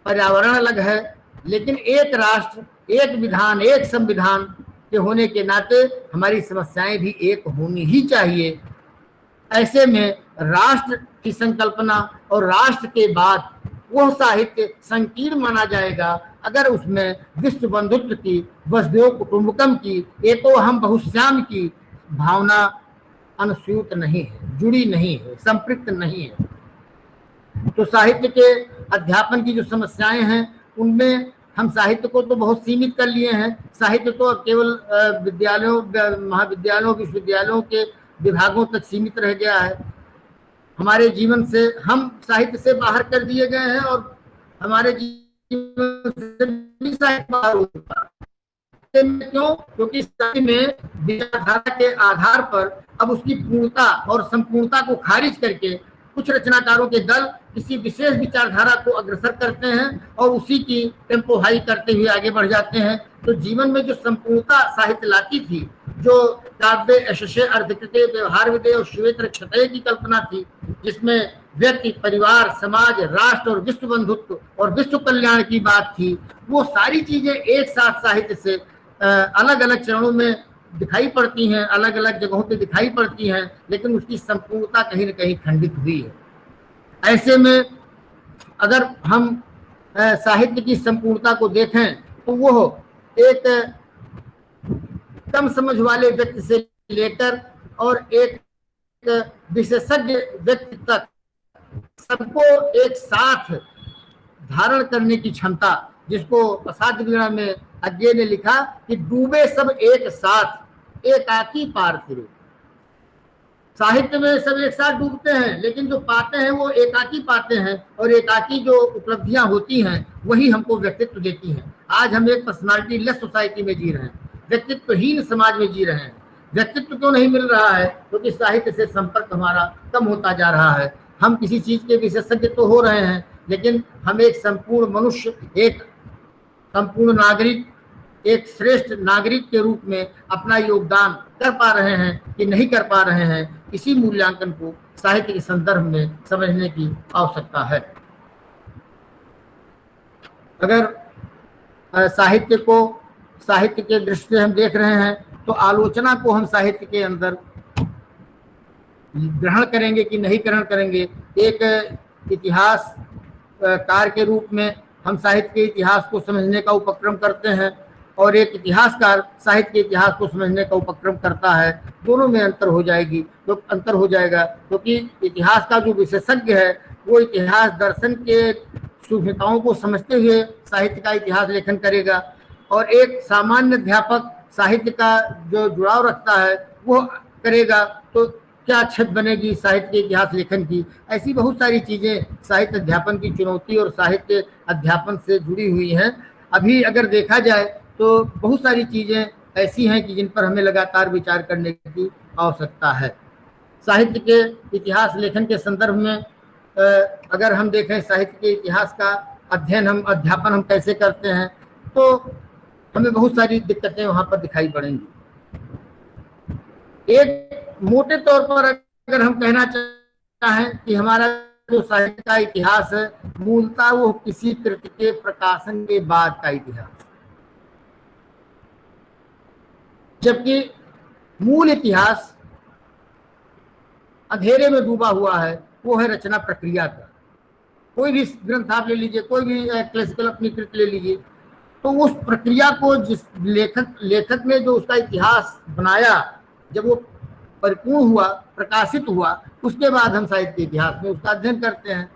पर्यावरण अलग है, लेकिन एक राष्ट्र, एक विधान, एक संविधान के होने के नाते हमारी समस्याएं भी एक होनी ही चाहिए। ऐसे में राष्ट्र की संकल्पना और राष्ट्र के बाद वह साहित्य संकीर्ण माना जाएगा अगर उसमें विश्व बंधुत्व की, वसुधैव कुटुंबकम की, एको हम बहुश्याम की भावना अनुस्यूत नहीं है, जुड़ी नहीं है, संपृक्त नहीं है। तो साहित्य के अध्यापन की जो समस्याएं हैं उनमें हम साहित्य को तो बहुत सीमित कर लिए हैं। साहित्य तो अब केवल विद्यालयों, महाविद्यालयों, विश्वविद्यालयों के विभागों तक सीमित रह गया है। हमारे जीवन से हम साहित्य से बाहर कर दिए गए हैं और हमारे जीवन से भी साहित्य बाहर हो चुका है। क्यों? क्योंकि साहित्य में विचारधारा के आधार पर अब उसकी पूर्णता और संपूर्णता को खारिज करके कुछ रचनाकारों के दल किसी विशेष विचारधारा को अग्रसर करते हैं और उसी की टेम्पो हाई करते हुए आगे बढ़ जाते हैं। तो जीवन में जो संपूर्णता साहित्य लाती थी, जो काव्य, यशस्से, अर्धकृते, व्यवहार विदे और श्वेत क्षतय की कल्पना थी, जिसमें व्यक्ति, परिवार, समाज, राष्ट्र और विश्व बंधुत्व और विश्व कल्याण की बात थी, वो सारी चीजें एक साथ साहित्य से अलग अलग चरणों में दिखाई पड़ती हैं, अलग अलग जगहों पे दिखाई पड़ती हैं, लेकिन उसकी संपूर्णता कहीं न कहीं खंडित हुई है। ऐसे में अगर हम साहित्य की संपूर्णता को देखें तो वो एक कम समझ वाले व्यक्ति से लेकर और एक विशेषज्ञ व्यक्ति तक सबको एक साथ धारण करने की क्षमता, जिसको असाध्य वीणा में अज्ञे ने लिखा कि डूबे सब एक साथ एकाकी पार फिरे। साहित्य में सब एक साथ डूबते हैं, लेकिन जो पाते हैं वो एकाकी पाते हैं, और एकाकी जो उपलब्धियां होती हैं वही हमको व्यक्तित्व देती हैं। आज हम एक पर्सनालिटी लेस सोसाइटी में जी रहे हैं, व्यक्तित्वहीन समाज में जी रहे हैं। व्यक्तित्व क्यों नहीं मिल रहा है? क्योंकि साहित्य से संपर्क हमारा कम होता जा रहा है। हम किसी चीज के विशेषज्ञ तो हो रहे हैं, लेकिन हम एक संपूर्ण मनुष्य, एक संपूर्ण नागरिक, एक श्रेष्ठ नागरिक के रूप में अपना योगदान कर पा रहे हैं कि नहीं कर पा रहे हैं, इसी मूल्यांकन को साहित्य के संदर्भ में समझने की आवश्यकता है। अगर साहित्य को साहित्य के दृष्टि से हम देख रहे हैं तो आलोचना को हम साहित्य के अंदर ग्रहण करेंगे कि नहीं ग्रहण करेंगे। एक इतिहास कार के रूप में हम साहित्य के इतिहास को समझने का उपक्रम करते हैं और एक इतिहासकार साहित्य के इतिहास को समझने का उपक्रम करता है, दोनों में अंतर हो जाएगा, क्योंकि इतिहास का जो विशेषज्ञ है वो इतिहास दर्शन के सूक्ष्मताओं को समझते हुए साहित्य का इतिहास लेखन करेगा, और एक सामान्य अध्यापक साहित्य का जो जुड़ाव रखता है वो करेगा, तो क्या छत बनेगी साहित्य के इतिहास लेखन की। ऐसी बहुत सारी चीजें साहित्य अध्यापन की चुनौती और साहित्य अध्यापन से जुड़ी हुई हैं। अभी अगर देखा जाए तो बहुत सारी चीजें ऐसी हैं कि जिन पर हमें लगातार विचार करने की आवश्यकता है। साहित्य के इतिहास लेखन के संदर्भ में अगर हम देखें साहित्य के इतिहास का अध्यापन हम कैसे करते हैं, तो हमें बहुत सारी दिक्कतें वहां पर दिखाई पड़ेंगी। एक मोटे तौर पर अगर हम कहना चाहें कि हमारा जो साहित्य का इतिहास है मूलतः वो किसी कृति के प्रकाशन के बाद का इतिहास, जबकि मूल इतिहास अंधेरे में डूबा हुआ है, वो है रचना प्रक्रिया का। कोई भी ग्रंथ आप ले लीजिए, कोई भी क्लासिकल अपनी कृति ले लीजिए, तो उस प्रक्रिया को जिस लेखक ने जो उसका इतिहास बनाया, जब वो परिपूर्ण हुआ, प्रकाशित हुआ, उसके बाद हम साहित्य के इतिहास में उसका अध्ययन करते हैं।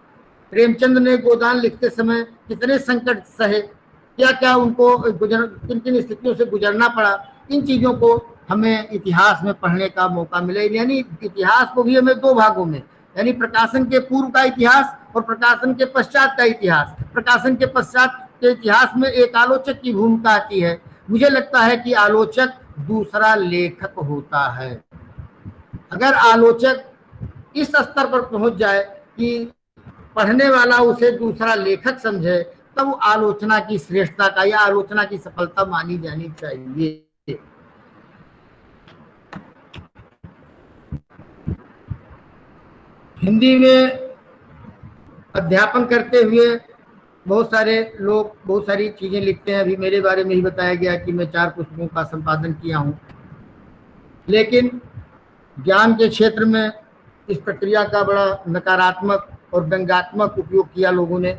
प्रेमचंद ने गोदान लिखते समय कितने संकट सहे, क्या क्या उनको किन किन स्थितियों से गुजरना पड़ा, इन चीजों को हमें इतिहास में पढ़ने का मौका मिले। यानी इतिहास को भी हमें दो भागों में, यानी प्रकाशन के पूर्व का इतिहास और प्रकाशन के पश्चात का इतिहास। प्रकाशन के पश्चात के इतिहास में एक आलोचक की भूमिका आती है। मुझे लगता है कि आलोचक दूसरा लेखक होता है। अगर आलोचक इस स्तर पर पहुंच जाए कि पढ़ने वाला उसे दूसरा लेखक समझे, तब वो आलोचना की श्रेष्ठता का या आलोचना की सफलता मानी जानी चाहिए। हिंदी में अध्यापन करते हुए बहुत सारे लोग बहुत सारी चीजें लिखते हैं। अभी मेरे बारे में ही बताया गया कि मैं 4 पुस्तकों का संपादन किया हूं, लेकिन ज्ञान के क्षेत्र में इस प्रक्रिया का बड़ा नकारात्मक और व्यंग्यात्मक उपयोग किया लोगों ने।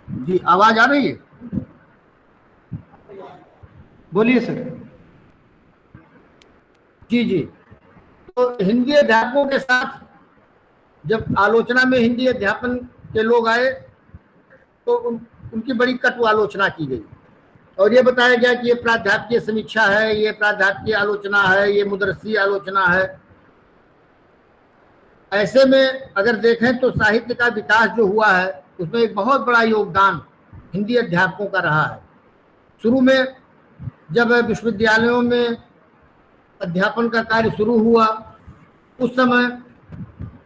जी, आवाज आ रही है? बोलिए सर। जी। तो हिंदी अध्यापकों के साथ जब आलोचना में हिंदी अध्यापन के लोग आए तो उनकी बड़ी कटु आलोचना की गई और ये बताया गया कि ये प्राध्यापकीय समीक्षा है, ये प्राध्यापकीय आलोचना है, ये मुदरसी आलोचना है। ऐसे में अगर देखें तो साहित्य का विकास जो हुआ है उसमें एक बहुत बड़ा योगदान हिंदी अध्यापकों का रहा है। शुरू में जब विश्वविद्यालयों में अध्यापन का कार्य शुरू हुआ, उस समय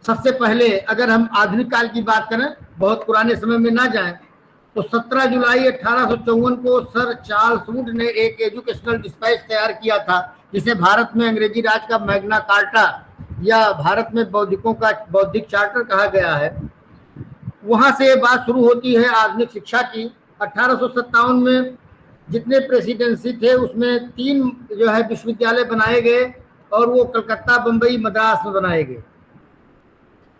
सबसे पहले अगर हम आधुनिक काल की बात करें, बहुत पुराने समय में ना जाएं, तो 17 जुलाई 1854 को सर चार्ल्स वुड ने एक एजुकेशनल डिस्पैच तैयार किया था, जिसे भारत में अंग्रेजी राज का मैग्ना कार्टा या भारत में बौद्धिकों का बौद्धिक चार्टर कहा गया है। वहां से बात शुरू होती है आधुनिक शिक्षा की। 1857 में जितने प्रेसिडेंसी थे उसमें 3 जो है विश्वविद्यालय बनाए गए और वो कलकत्ता, बंबई, मद्रास में बनाए गए।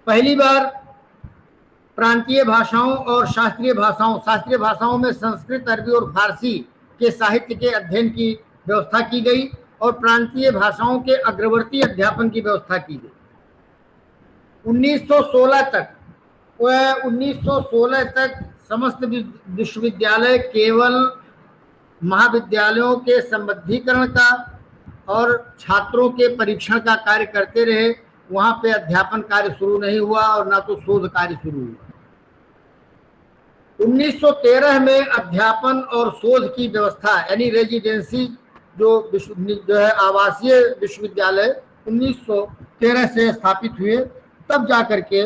पहली बार प्रांतीय भाषाओं और शास्त्रीय भाषाओं में संस्कृत, अरबी और फारसी के साहित्य के अध्ययन की व्यवस्था की गई और प्रांतीय भाषाओं के अग्रवर्ती अध्यापन की व्यवस्था की गई। 1916 तक समस्त विश्वविद्यालय केवल महाविद्यालयों के संबद्धीकरण का और छात्रों के परीक्षण का कार्य करते रहे। वहां पे अध्यापन कार्य शुरू नहीं हुआ और ना तो शोध कार्य शुरू हुआ। 1913 में अध्यापन और शोध की व्यवस्था यानी रेजिडेंसी जो है आवासीय विश्वविद्यालय 1913 से स्थापित हुए। तब जाकर के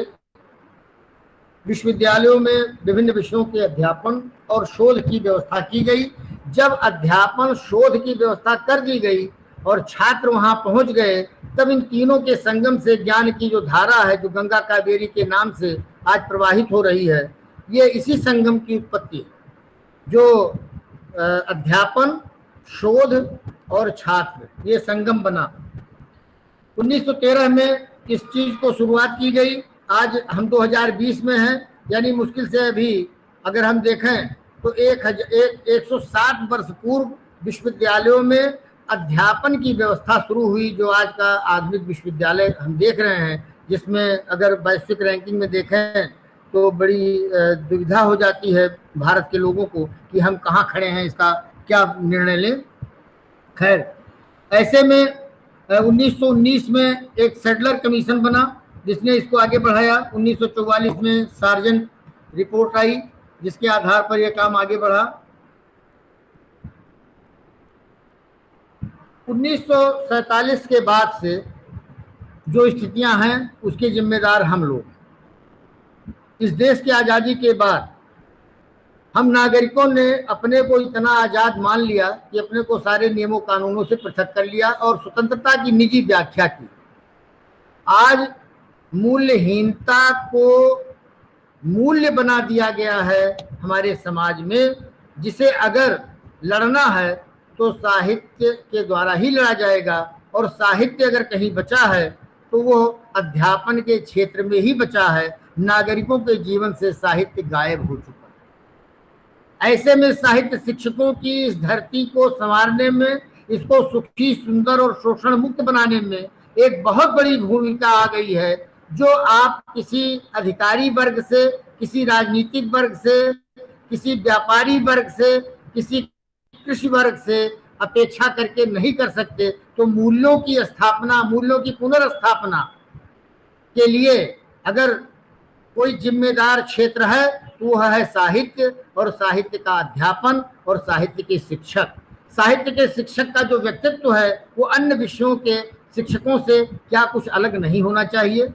विश्वविद्यालयों में विभिन्न विषयों के अध्यापन और शोध की व्यवस्था की गई। जब अध्यापन शोध की व्यवस्था कर दी गई और छात्र वहां पहुंच गए, तब इन तीनों के संगम से ज्ञान की जो धारा है, जो गंगा कावेरी के नाम से आज प्रवाहित हो रही है, ये इसी संगम की उत्पत्ति है, जो अध्यापन, शोध और छात्र, ये संगम बना। 1913 में इस चीज को शुरुआत की गई। आज हम 2020 में हैं, यानी मुश्किल से अभी अगर हम देखें तो 160 वर्ष पूर्व विश्वविद्यालयों में अध्यापन की व्यवस्था शुरू हुई, जो आज का आधुनिक विश्वविद्यालय हम देख रहे हैं, जिसमें अगर वैश्विक रैंकिंग में देखें तो बड़ी दुविधा हो जाती है भारत के लोगों को कि हम कहाँ खड़े हैं, इसका क्या निर्णय लें। खैर, ऐसे में 1919 में एक सैडलर कमीशन बना जिसने इसको आगे बढ़ाया। 1944 में सार्जेंट रिपोर्ट आई जिसके आधार पर यह काम आगे बढ़ा। 1947 के बाद से जो स्थितियां हैं उसके जिम्मेदार हम लोग। इस देश की आज़ादी के बाद हम नागरिकों ने अपने को इतना आज़ाद मान लिया कि अपने को सारे नियमों कानूनों से पृथक कर लिया और स्वतंत्रता की निजी व्याख्या की। आज मूल्यहीनता को मूल्य बना दिया गया है हमारे समाज में, जिसे अगर लड़ना है तो साहित्य के द्वारा ही लड़ा जाएगा, और साहित्य अगर कहीं बचा है तो वो अध्यापन के क्षेत्र में ही बचा है। नागरिकों के जीवन से साहित्य गायब हो चुका है। ऐसे में साहित्य शिक्षकों की इस धरती को संवारने में, इसको सुखी, सुंदर और शोषण मुक्त बनाने में एक बहुत बड़ी भूमिका आ गई है, जो आप किसी अधिकारी वर्ग से, किसी राजनीतिक वर्ग से, किसी व्यापारी वर्ग से, किसी कृषि वर्ग से अपेक्षा करके नहीं कर सकते। तो मूल्यों की स्थापना, मूल्यों की पुनर्स्थापना के लिए अगर कोई जिम्मेदार क्षेत्र है तो वह है साहित्य, और साहित्य का अध्यापन और साहित्य के शिक्षक। साहित्य के शिक्षक का जो व्यक्तित्व है वो अन्य विषयों के शिक्षकों से क्या कुछ अलग नहीं होना चाहिए।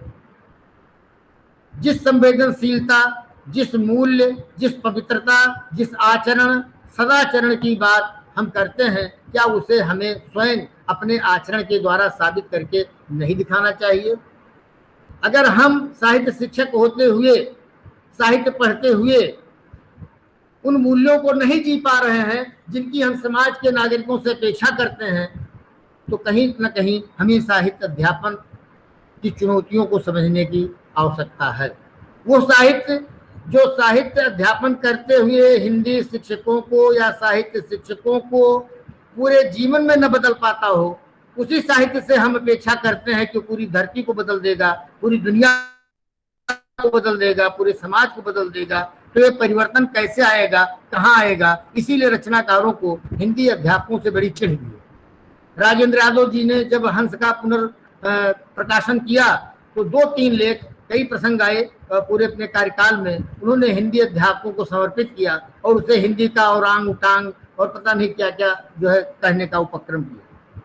जिस संवेदनशीलता, जिस मूल्य, जिस पवित्रता, जिस आचरण, सदाचरण की बात हम करते हैं, क्या उसे हमें स्वयं अपने आचरण के द्वारा साबित करके नहीं दिखाना चाहिए। अगर हम साहित्य शिक्षक होते हुए, साहित्य पढ़ते हुए उन मूल्यों को नहीं जी पा रहे हैं जिनकी हम समाज के नागरिकों से अपेक्षा करते हैं, तो कहीं न कहीं हमें साहित्य अध्यापन की चुनौतियों को समझने की आवश्यकता है। वो साहित्य जो साहित्य अध्यापन करते हुए हिंदी शिक्षकों को या साहित्य शिक्षकों को पूरे जीवन में न बदल पाता हो, उसी साहित्य से हम अपेक्षा करते हैं कि पूरी धरती को बदल देगा, पूरी दुनिया को बदल देगा, पूरे समाज को बदल देगा। तो ये परिवर्तन कैसे आएगा, कहाँ आएगा? इसीलिए रचनाकारों को, हिंदी अध्यापकों से बड़ी चिढ़ हुई। राजेंद्र यादव जी ने जब हंस का पुनर्प्रकाशन किया तो 2-3 लेख, कई प्रसंग आए पूरे अपने कार्यकाल में, उन्होंने हिंदी अध्यापकों को समर्पित किया और उसे हिंदी का औरांग उटांग और पता नहीं क्या क्या जो है कहने का उपक्रम किया।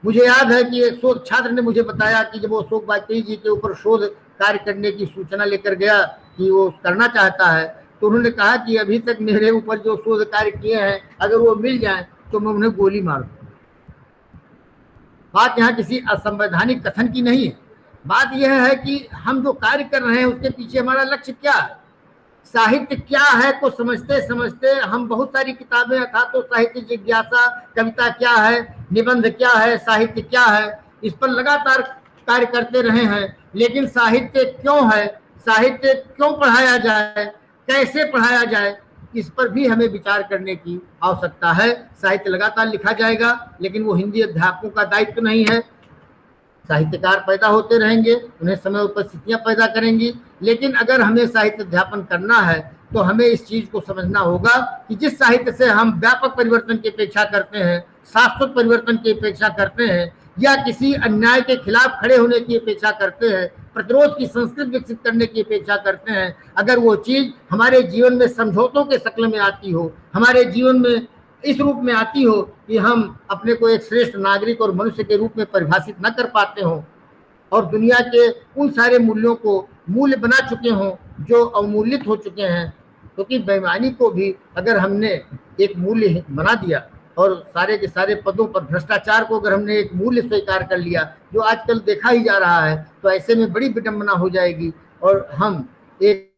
मुझे याद है कि एक शोध छात्र ने मुझे बताया कि जब वो अशोक वाजपेयी जी के ऊपर शोध कार्य करने की सूचना लेकर गया कि वो करना चाहता है, तो उन्होंने कहा कि अभी तक मेरे ऊपर जो शोध कार्य किए हैं, अगर वो मिल जाए तो मैं उन्हें गोली मार दूं। बात यहाँ किसी असंवैधानिक कथन की नहीं है। बात यह है कि हम जो कार्य कर रहे हैं उसके पीछे हमारा लक्ष्य क्या है, साहित्य क्या है को समझते समझते हम बहुत सारी किताबें, अथा तो साहित्य जिज्ञासा, कविता क्या है, निबंध क्या है, साहित्य क्या है, इस पर लगातार कार्य करते रहे हैं। लेकिन साहित्य क्यों है, साहित्य क्यों पढ़ाया जाए, कैसे पढ़ाया जाए, इस पर भी हमें विचार करने की आवश्यकता है। साहित्य लगातार लिखा जाएगा, लेकिन वो हिंदी अध्यापकों का दायित्व नहीं है। साहित्यकार पैदा होते रहेंगे, उन्हें समय उपस्थितियां पैदा करेंगी, लेकिन अगर हमें साहित्य अध्यापन करना है तो हमें इस चीज को समझना होगा कि जिस साहित्य से हम व्यापक परिवर्तन की अपेक्षा करते हैं, शाश्वत परिवर्तन की अपेक्षा करते हैं, या किसी अन्याय के खिलाफ खड़े होने की अपेक्षा करते हैं, प्रतिरोध की संस्कृति विकसित करने की अपेक्षा करते हैं, अगर वो चीज हमारे जीवन में समझौतों के शक्ल में आती हो, हमारे जीवन में इस रूप में आती हो कि हम अपने को एक श्रेष्ठ नागरिक और मनुष्य के रूप में परिभाषित न कर पाते हो, और दुनिया के उन सारे मूल्यों को मूल्य बना चुके हों जो अवमूल्यित हो चुके हैं, क्योंकि बेईमानी को भी अगर हमने एक मूल्य बना दिया और सारे के सारे पदों पर भ्रष्टाचार को अगर हमने एक मूल्य स्वीकार कर लिया, जो आजकल देखा ही जा रहा है, तो ऐसे में बड़ी विडंबना हो जाएगी और हम एक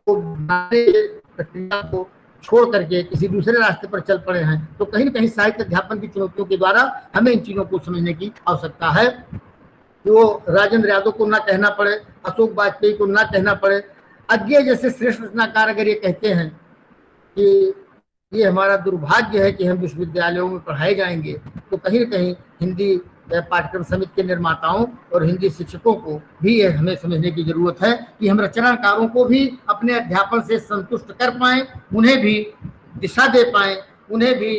प्रक्रिया को छोड़ करके किसी दूसरे रास्ते पर चल पड़े हैं। तो कहीं न कहीं साहित्य अध्यापन की चुनौतियों के द्वारा हमें इन चीजों को समझने की आवश्यकता है कि वो राजेंद्र यादव को ना कहना पड़े, अशोक वाजपेयी को ना कहना पड़े। अज्ञे जैसे श्रेष्ठ रचनाकार अगर ये कहते हैं कि ये हमारा दुर्भाग्य है कि हम विश्वविद्यालयों में पढ़ाए जाएंगे, तो कहीं न कहीं हिंदी पाठ्यक्रम समिति के निर्माताओं और हिंदी शिक्षकों को भी ये हमें समझने की जरूरत है कि हम रचनाकारों को भी अपने अध्यापन से संतुष्ट कर पाएं, उन्हें भी दिशा दे पाएं, उन्हें भी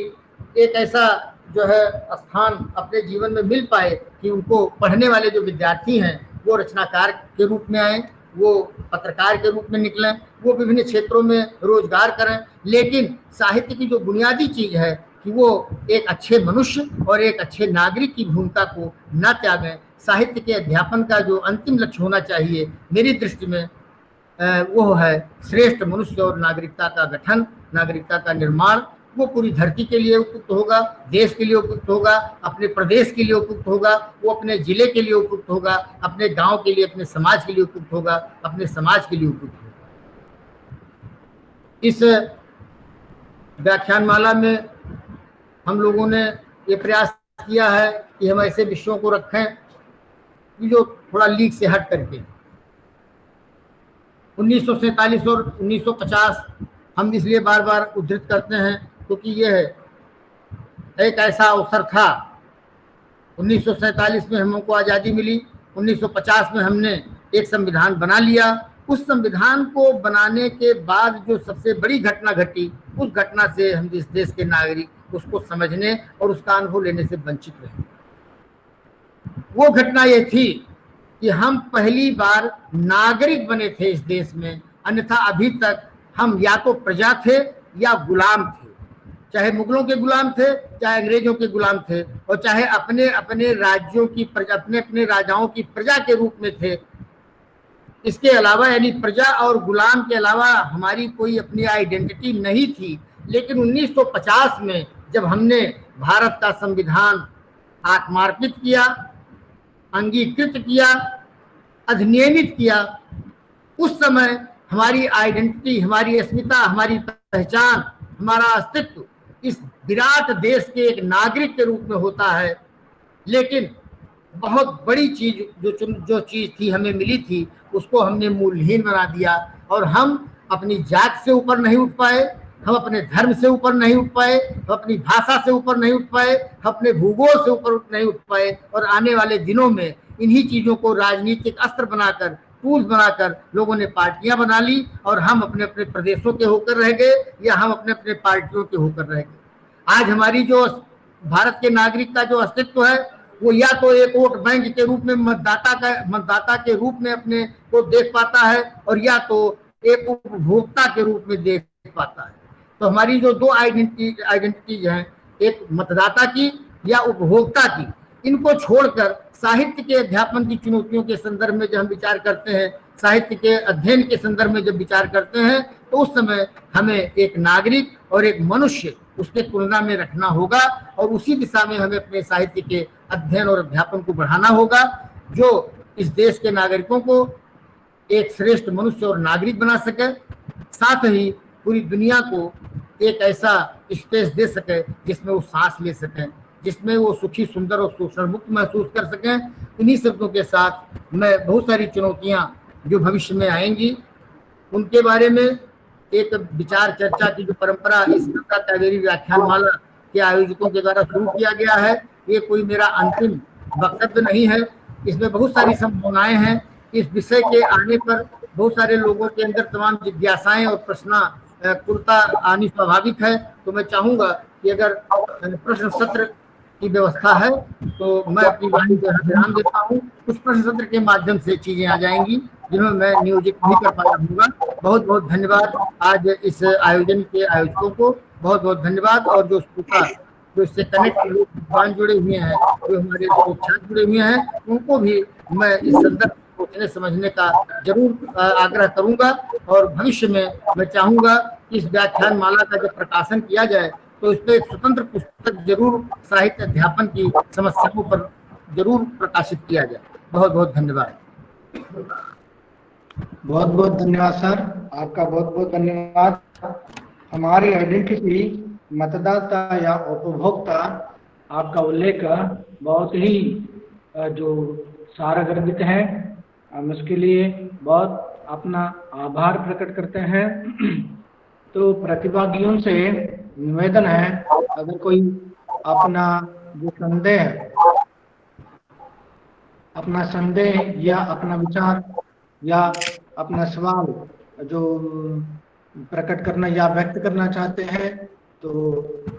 एक ऐसा जो है स्थान अपने जीवन में मिल पाए कि उनको पढ़ने वाले जो विद्यार्थी हैं वो रचनाकार के रूप में आए, वो पत्रकार के रूप में निकलें, वो विभिन्न क्षेत्रों में रोजगार करें। लेकिन साहित्य की जो बुनियादी चीज है कि वो एक अच्छे मनुष्य और एक अच्छे नागरिक की भूमिका को न त्यागें। साहित्य के अध्यापन का जो अंतिम लक्ष्य होना चाहिए मेरी दृष्टि में वो है श्रेष्ठ मनुष्य और नागरिकता का गठन, नागरिकता का निर्माण। वो पूरी धरती के लिए उपयुक्त होगा, देश के लिए उपयुक्त होगा, अपने प्रदेश के लिए उपयुक्त होगा, वो अपने जिले के लिए उपयुक्त होगा, अपने गांव के लिए, अपने समाज के लिए उपयुक्त होगा, अपने समाज के लिए उपयुक्त होगा। इस व्याख्यानमाला में हम लोगों ने ये प्रयास किया है कि हम ऐसे विषयों को रखें कि जो थोड़ा लीक से हट करके 1947 और 1950 हम इसलिए बार बार उद्धृत करते हैं क्योंकि यह एक ऐसा अवसर था। 1947 में हमको आज़ादी मिली, 1950 में हमने एक संविधान बना लिया। उस संविधान को बनाने के बाद जो सबसे बड़ी घटना घटी, उस घटना से हम इस देश के नागरिक उसको समझने और उसका अनुभव लेने से वंचित रहे। वो घटना ये थी कि हम पहली बार नागरिक बने थे इस देश में, अन्यथा अभी तक हम या तो प्रजा थे या गुलाम थे, चाहे मुगलों के गुलाम थे, चाहे अंग्रेजों के गुलाम थे, और चाहे अपने अपने राज्यों की प्रजा, अपने अपने राजाओं की प्रजा के रूप में थे। इसके अलावा यानी प्रजा और गुलाम के अलावा हमारी कोई अपनी आइडेंटिटी नहीं थी। लेकिन 1950 में जब हमने भारत का संविधान आत्मार्पित किया, अंगीकृत किया, अधिनियमित किया, उस समय हमारी आइडेंटिटी, हमारी अस्मिता, हमारी पहचान, हमारा अस्तित्व इस विराट देश के एक नागरिक के रूप में होता है। लेकिन बहुत बड़ी चीज जो चीज थी हमें मिली थी, उसको हमने मूल्यहीन बना दिया और हम अपनी जात से ऊपर नहीं उठ पाए, हम अपने धर्म से ऊपर नहीं उठ पाए, हम अपनी भाषा से ऊपर नहीं उठ पाए, हम अपने भूगोल से ऊपर नहीं उठ पाए। और आने वाले दिनों में इन्हीं चीजों को राजनीतिक अस्त्र बनाकर, टूल्स बनाकर लोगों ने पार्टियां बना ली और हम अपने अपने प्रदेशों के होकर रह गए या हम अपने अपने पार्टियों के होकर रह गए। आज हमारी जो भारत के नागरिक का जो अस्तित्व है वो या तो एक वोट बैंक के रूप में मतदाता के रूप में अपने को देख पाता है और या तो एक उपभोक्ता के रूप में देख पाता है। तो हमारी जो दो आइडेंटिटीज हैं, एक मतदाता की या उपभोक्ता की, इनको छोड़कर साहित्य के अध्यापन की चुनौतियों के संदर्भ में जब हम विचार करते हैं, साहित्य के अध्ययन के संदर्भ में जब विचार करते हैं, तो उस समय हमें एक नागरिक और एक मनुष्य उसके तुलना में रखना होगा और उसी दिशा में हमें अपने साहित्य के अध्ययन और अध्यापन को बढ़ाना होगा, जो इस देश के नागरिकों को एक श्रेष्ठ मनुष्य और नागरिक बना सके, साथ ही पूरी दुनिया को एक ऐसा स्पेस दे सके जिसमें वो सांस ले सकें, जिसमें वो सुखी, सुंदर और शोषण मुक्त महसूस कर सकें। इन्हीं शब्दों के साथ मैं बहुत सारी चुनौतियां जो भविष्य में आएंगी उनके बारे में एक विचार चर्चा की जो परंपरा इस कविता कावेरी व्याख्यानमाला के आयोजकों के द्वारा शुरू किया गया है, ये कोई मेरा अंतिम वक्तव्य नहीं है। इसमें बहुत सारी संभावनाएं हैं। इस विषय के आने पर बहुत सारे लोगों के अंदर तमाम जिज्ञासाएं और प्रश्नाकुलता आनी स्वाभाविक है। तो मैं चाहूंगा कि अगर प्रश्न सत्र की व्यवस्था है तो मैं अपनी वाणी को विराम देता हूँ। कुछ प्रश्न सत्र के माध्यम से चीजें आ जाएंगी जिन्हें मैं नियोजित नहीं कर पाया हूँगा। बहुत बहुत धन्यवाद आज इस आयोजन के आयोजकों को, बहुत बहुत धन्यवाद। और जो इससे कनेक्ट लोग जुड़े हुए हैं, जो हमारे छात्र जुड़े हुए हैं, उनको भी मैं इस संदर्भ सोचने समझने का जरूर आग्रह करूंगा। और भविष्य में मैं चाहूंगा कि इस व्याख्यान माला का जब प्रकाशन किया जाए तो इस पर एक स्वतंत्र पुस्तक जरूर साहित्य अध्यापन की समस्याओं पर जरूर प्रकाशित किया जाए। बहुत बहुत धन्यवाद। बहुत बहुत धन्यवाद सर, आपका बहुत बहुत धन्यवाद। हमारी आइडेंटिटी मतदाता या उपभोक्ता आपका उल्लेख बहुत ही जो सारगर्भित है। हम उसके लिए बहुत अपना आभार प्रकट करते हैं। तो प्रतिभागियों से निवेदन है, अगर कोई अपना जो संदेह या अपना विचार या अपना सवाल जो प्रकट करना या व्यक्त करना चाहते हैं तो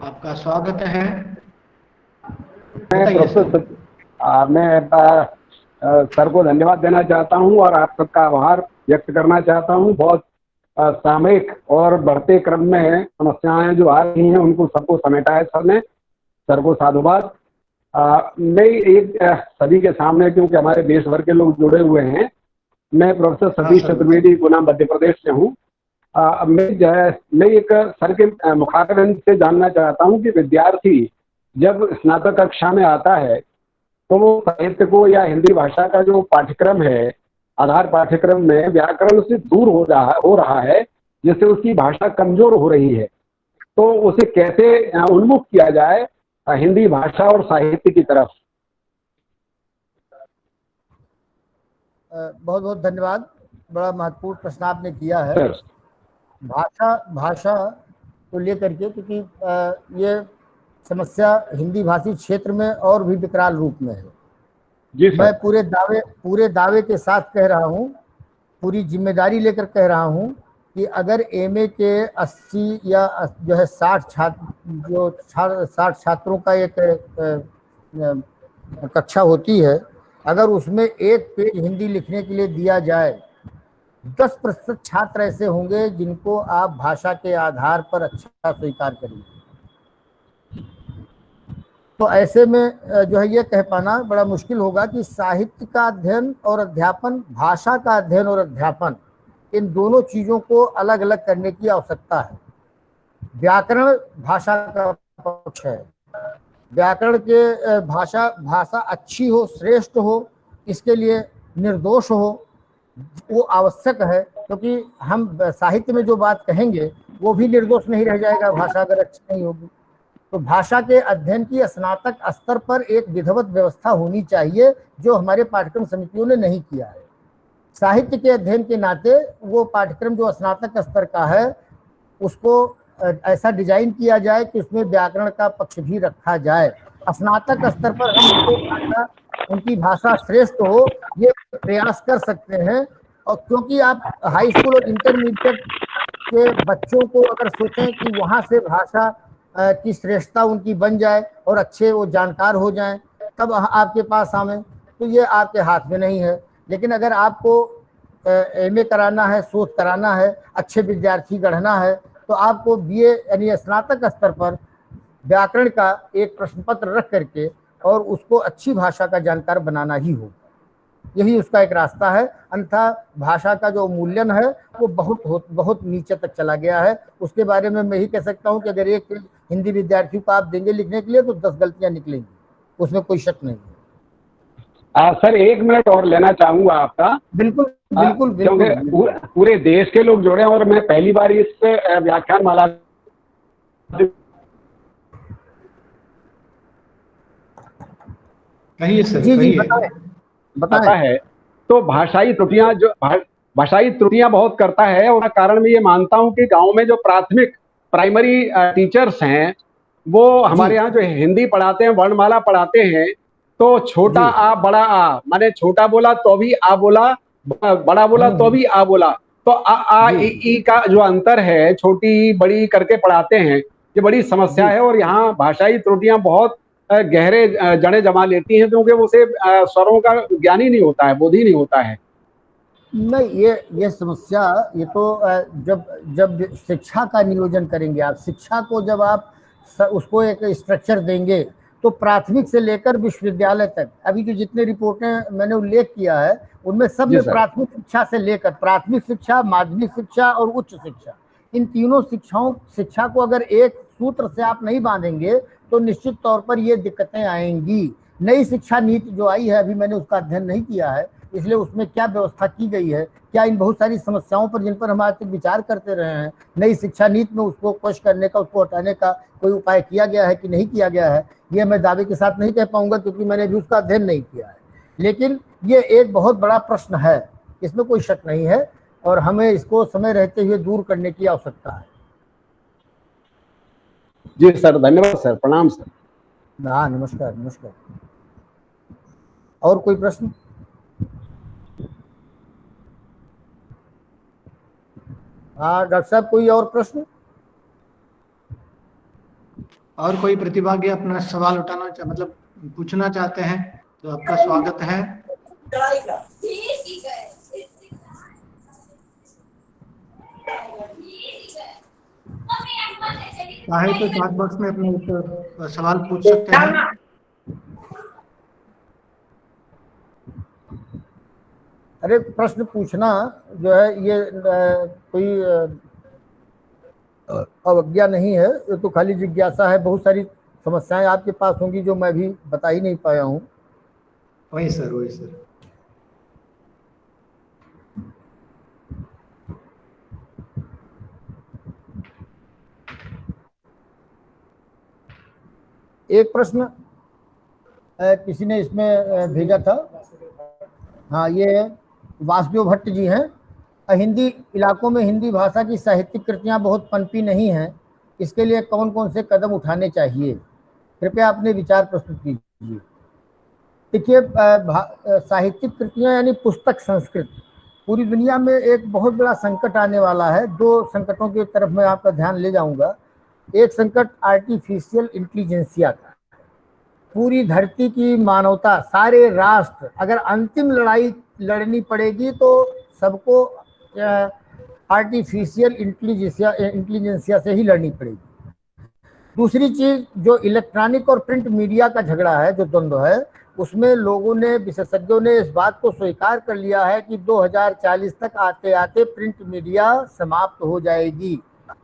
आपका स्वागत है। मैं सर को धन्यवाद देना चाहता हूं और आप सबका आभार व्यक्त करना चाहता हूं। बहुत सामयिक और बढ़ते क्रम में समस्याएं जो आ रही हैं उनको सबको समेटा है सर ने। सर को साधुवाद। मैं एक सभी के सामने, क्योंकि हमारे देश भर के लोग जुड़े हुए हैं, मैं प्रोफेसर सतीश चतुर्वेदी गुना मध्य प्रदेश से हूँ। मैं एक सर के मुखातिबन से जानना चाहता हूँ कि विद्यार्थी जब स्नातक कक्षा में आता है तो वो साहित्य को या हिंदी भाषा का जो पाठ्यक्रम है, आधार पाठ्यक्रम में व्याकरण से दूर हो रहा है, जिससे उसकी भाषा कमजोर हो रही है। तो उसे कैसे उन्मुख किया जाए हिंदी भाषा और साहित्य की तरफ? बहुत बहुत धन्यवाद। बड़ा महत्वपूर्ण प्रश्न आपने किया है भाषा को लेकर के, क्योंकि ये समस्या हिंदी भाषी क्षेत्र में और भी विकराल रूप में है। जी सर। मैं पूरे दावे के साथ कह रहा हूँ, पूरी जिम्मेदारी लेकर कह रहा हूँ कि अगर एमए के 80 या जो है 60 छात्रों का एक कक्षा होती है, अगर उसमें एक पेज हिंदी लिखने के लिए दिया जाए, 10% छात्र ऐसे होंगे जिनको आप भाषा के आधार पर अच्छा स्वीकार करेंगे। तो ऐसे में जो है ये कह पाना बड़ा मुश्किल होगा कि साहित्य का अध्ययन और अध्यापन, भाषा का अध्ययन और अध्यापन, इन दोनों चीज़ों को अलग अलग करने की आवश्यकता है। व्याकरण भाषा का पक्ष है। व्याकरण के भाषा अच्छी हो, श्रेष्ठ हो, इसके लिए निर्दोष हो, वो आवश्यक है। क्योंकि हम साहित्य में जो बात कहेंगे वो भी निर्दोष नहीं रह जाएगा भाषा अगर अच्छी नहीं होगी। तो भाषा के अध्ययन की स्नातक स्तर पर एक विधिवत व्यवस्था होनी चाहिए, जो हमारे पाठ्यक्रम समितियों ने नहीं किया है। साहित्य के अध्ययन के नाते वो पाठ्यक्रम जो स्नातक स्तर का है उसको ऐसा डिजाइन किया जाए कि उसमें व्याकरण का पक्ष भी रखा जाए। स्नातक स्तर पर हम उनकी भाषा श्रेष्ठ हो ये प्रयास कर सकते हैं। और क्योंकि आप हाई स्कूल और इंटरमीडिएट के बच्चों को अगर सोचें कि वहाँ से भाषा की श्रेष्ठता उनकी बन जाए और अच्छे वो जानकार हो जाएं तब आपके पास आवे, तो ये आपके हाथ में नहीं है। लेकिन अगर आपको एमए कराना है, शोध कराना है, अच्छे विद्यार्थी गढ़ना है, तो आपको बीए यानी स्नातक स्तर पर व्याकरण का एक प्रश्न पत्र रख करके और उसको अच्छी भाषा का जानकार बनाना ही होगा। यही उसका एक रास्ता है। अन्यथा भाषा का जो मूल्यन है वो बहुत नीचे तक चला गया है। उसके बारे में मैं ही कह सकता हूँ कि अगर एक हिंदी विद्यार्थी को आप देंगे लिखने के लिए तो 10 गलतियां निकलेंगी, उसमें कोई शक नहीं है। सर 1 मिनट और लेना चाहूंगा आपका। बिल्कुल बिल्कुल बिल्कुल। पूरे देश के लोग जुड़े हैं और मैं पहली बार इस व्याख्यान माला कहिए सर। जी बताता है। तो भाषाई त्रुटियां बहुत करता है, और कारण मैं ये मानता हूं कि गांव में जो प्राइमरी टीचर्स हैं वो हमारे यहाँ जो हिंदी पढ़ाते हैं, वर्णमाला पढ़ाते हैं, तो छोटा आ बड़ा आ, माने छोटा बोला तो भी आ बोला, बड़ा बोला तो भी आ बोला, तो आ ई का जो अंतर है छोटी बड़ी करके पढ़ाते हैं, ये बड़ी समस्या है। और यहाँ भाषाई त्रुटियां बहुत गहरे जड़े जमा लेती हैं, क्योंकि उसे स्वरों का ज्ञान ही नहीं होता है, बोध ही नहीं होता है। नहीं, ये समस्या ये तो जब शिक्षा का नियोजन करेंगे आप, शिक्षा को जब आप उसको एक स्ट्रक्चर देंगे तो प्राथमिक से लेकर विश्वविद्यालय तक अभी जो जितने रिपोर्टें मैंने उल्लेख किया है उनमें सब जी में सर। प्राथमिक शिक्षा से लेकर प्राथमिक शिक्षा, माध्यमिक शिक्षा और उच्च शिक्षा, इन तीनों शिक्षा को अगर एक सूत्र से आप नहीं बांधेंगे तो निश्चित तौर पर ये दिक्कतें आएंगी। नई शिक्षा नीति जो आई है अभी मैंने उसका अध्ययन नहीं किया है, इसलिए उसमें क्या व्यवस्था की गई है, क्या इन बहुत सारी समस्याओं पर जिन पर हम आज तक विचार करते रहे हैं नई शिक्षा नीति में उसको क्वेश करने का, उसको हटाने का कोई उपाय किया गया है कि नहीं किया गया है, ये मैं दावे के साथ नहीं कह पाऊंगा क्योंकि मैंने भी उसका अध्ययन नहीं किया है। लेकिन ये एक बहुत बड़ा प्रश्न है, इसमें कोई शक नहीं है और हमें इसको समय रहते हुए दूर करने की आवश्यकता है। जी सर, धन्यवाद सर, प्रणाम सर। हाँ, नमस्कार नमस्कार। और कोई प्रश्न? हाँ डॉक्टर साहब, कोई और प्रश्न? और कोई प्रतिभागी अपना सवाल उठाना मतलब पूछना चाहते हैं तो आपका स्वागत है। चाहे तो चैट बॉक्स में अपने सवाल पूछ सकते हैं। अरे प्रश्न पूछना जो है ये कोई अवज्ञा नहीं है, ये तो खाली जिज्ञासा है। बहुत सारी समस्याएं आपके पास होंगी जो मैं भी बता ही नहीं पाया हूँ। वही सर, वही सर। एक प्रश्न किसी ने इसमें भेजा था। हाँ, ये वासुदेव भट्ट जी हैं। हिंदी इलाकों में हिंदी भाषा की साहित्यिक कृतियां बहुत पनपी नहीं हैं, इसके लिए कौन कौन से कदम उठाने चाहिए? कृपया अपने विचार प्रस्तुत कीजिए। देखिए, साहित्यिक कृतियां यानी पुस्तक संस्कृत पूरी दुनिया में एक बहुत बड़ा संकट आने वाला है। दो संकटों की तरफ मैं आपका ध्यान ले जाऊंगा। एक संकट आर्टिफिशियल इंटेलिजेंसिया का, पूरी धरती की मानवता, सारे राष्ट्र, अगर अंतिम लड़ाई लड़नी पड़ेगी तो सबको आर्टिफिशियल इंटेलिजेंसिया से ही लड़नी पड़ेगी। दूसरी चीज, जो इलेक्ट्रॉनिक और प्रिंट मीडिया का झगड़ा है, जो द्वंद्व है, उसमें लोगों ने, विशेषज्ञों ने इस बात को स्वीकार कर लिया है कि 2040 तक आते आते प्रिंट मीडिया समाप्त हो जाएगी।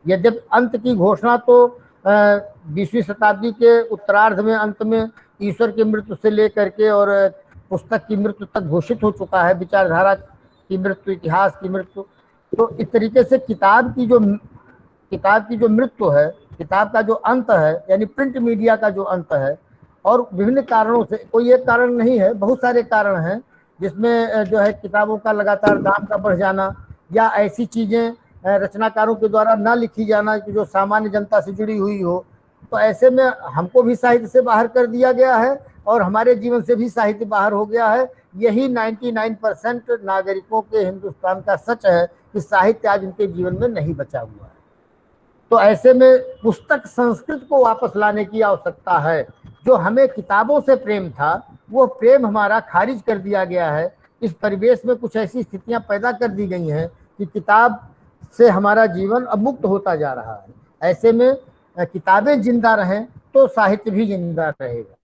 यद्यपि अंत की घोषणा तो 20वीं शताब्दी के उत्तरार्ध में, अंत में ईश्वर की मृत्यु से लेकर के और पुस्तक की मृत्यु तक घोषित हो चुका है, विचारधारा की मृत्यु, इतिहास की मृत्यु। तो इस तरीके से किताब की जो मृत्यु है, किताब का जो अंत है, यानी प्रिंट मीडिया का जो अंत है, और विभिन्न कारणों से, कोई एक कारण नहीं है, बहुत सारे कारण हैं, जिसमें जो है किताबों का लगातार दाम का बढ़ जाना, या ऐसी चीज़ें रचनाकारों के द्वारा ना लिखी जाना कि जो सामान्य जनता से जुड़ी हुई हो। तो ऐसे में हमको भी साहित्य से बाहर कर दिया गया है और हमारे जीवन से भी साहित्य बाहर हो गया है। यही 99% नागरिकों के हिंदुस्तान का सच है कि साहित्य आज उनके जीवन में नहीं बचा हुआ है। तो ऐसे में पुस्तक संस्कृत को वापस लाने की आवश्यकता है। जो हमें किताबों से प्रेम था, वो प्रेम हमारा खारिज कर दिया गया है। इस परिवेश में कुछ ऐसी स्थितियां पैदा कर दी गई हैं कि किताब से हमारा जीवन अब मुक्त होता जा रहा है। ऐसे में किताबें जिंदा रहें तो साहित्य भी जिंदा रहेगा।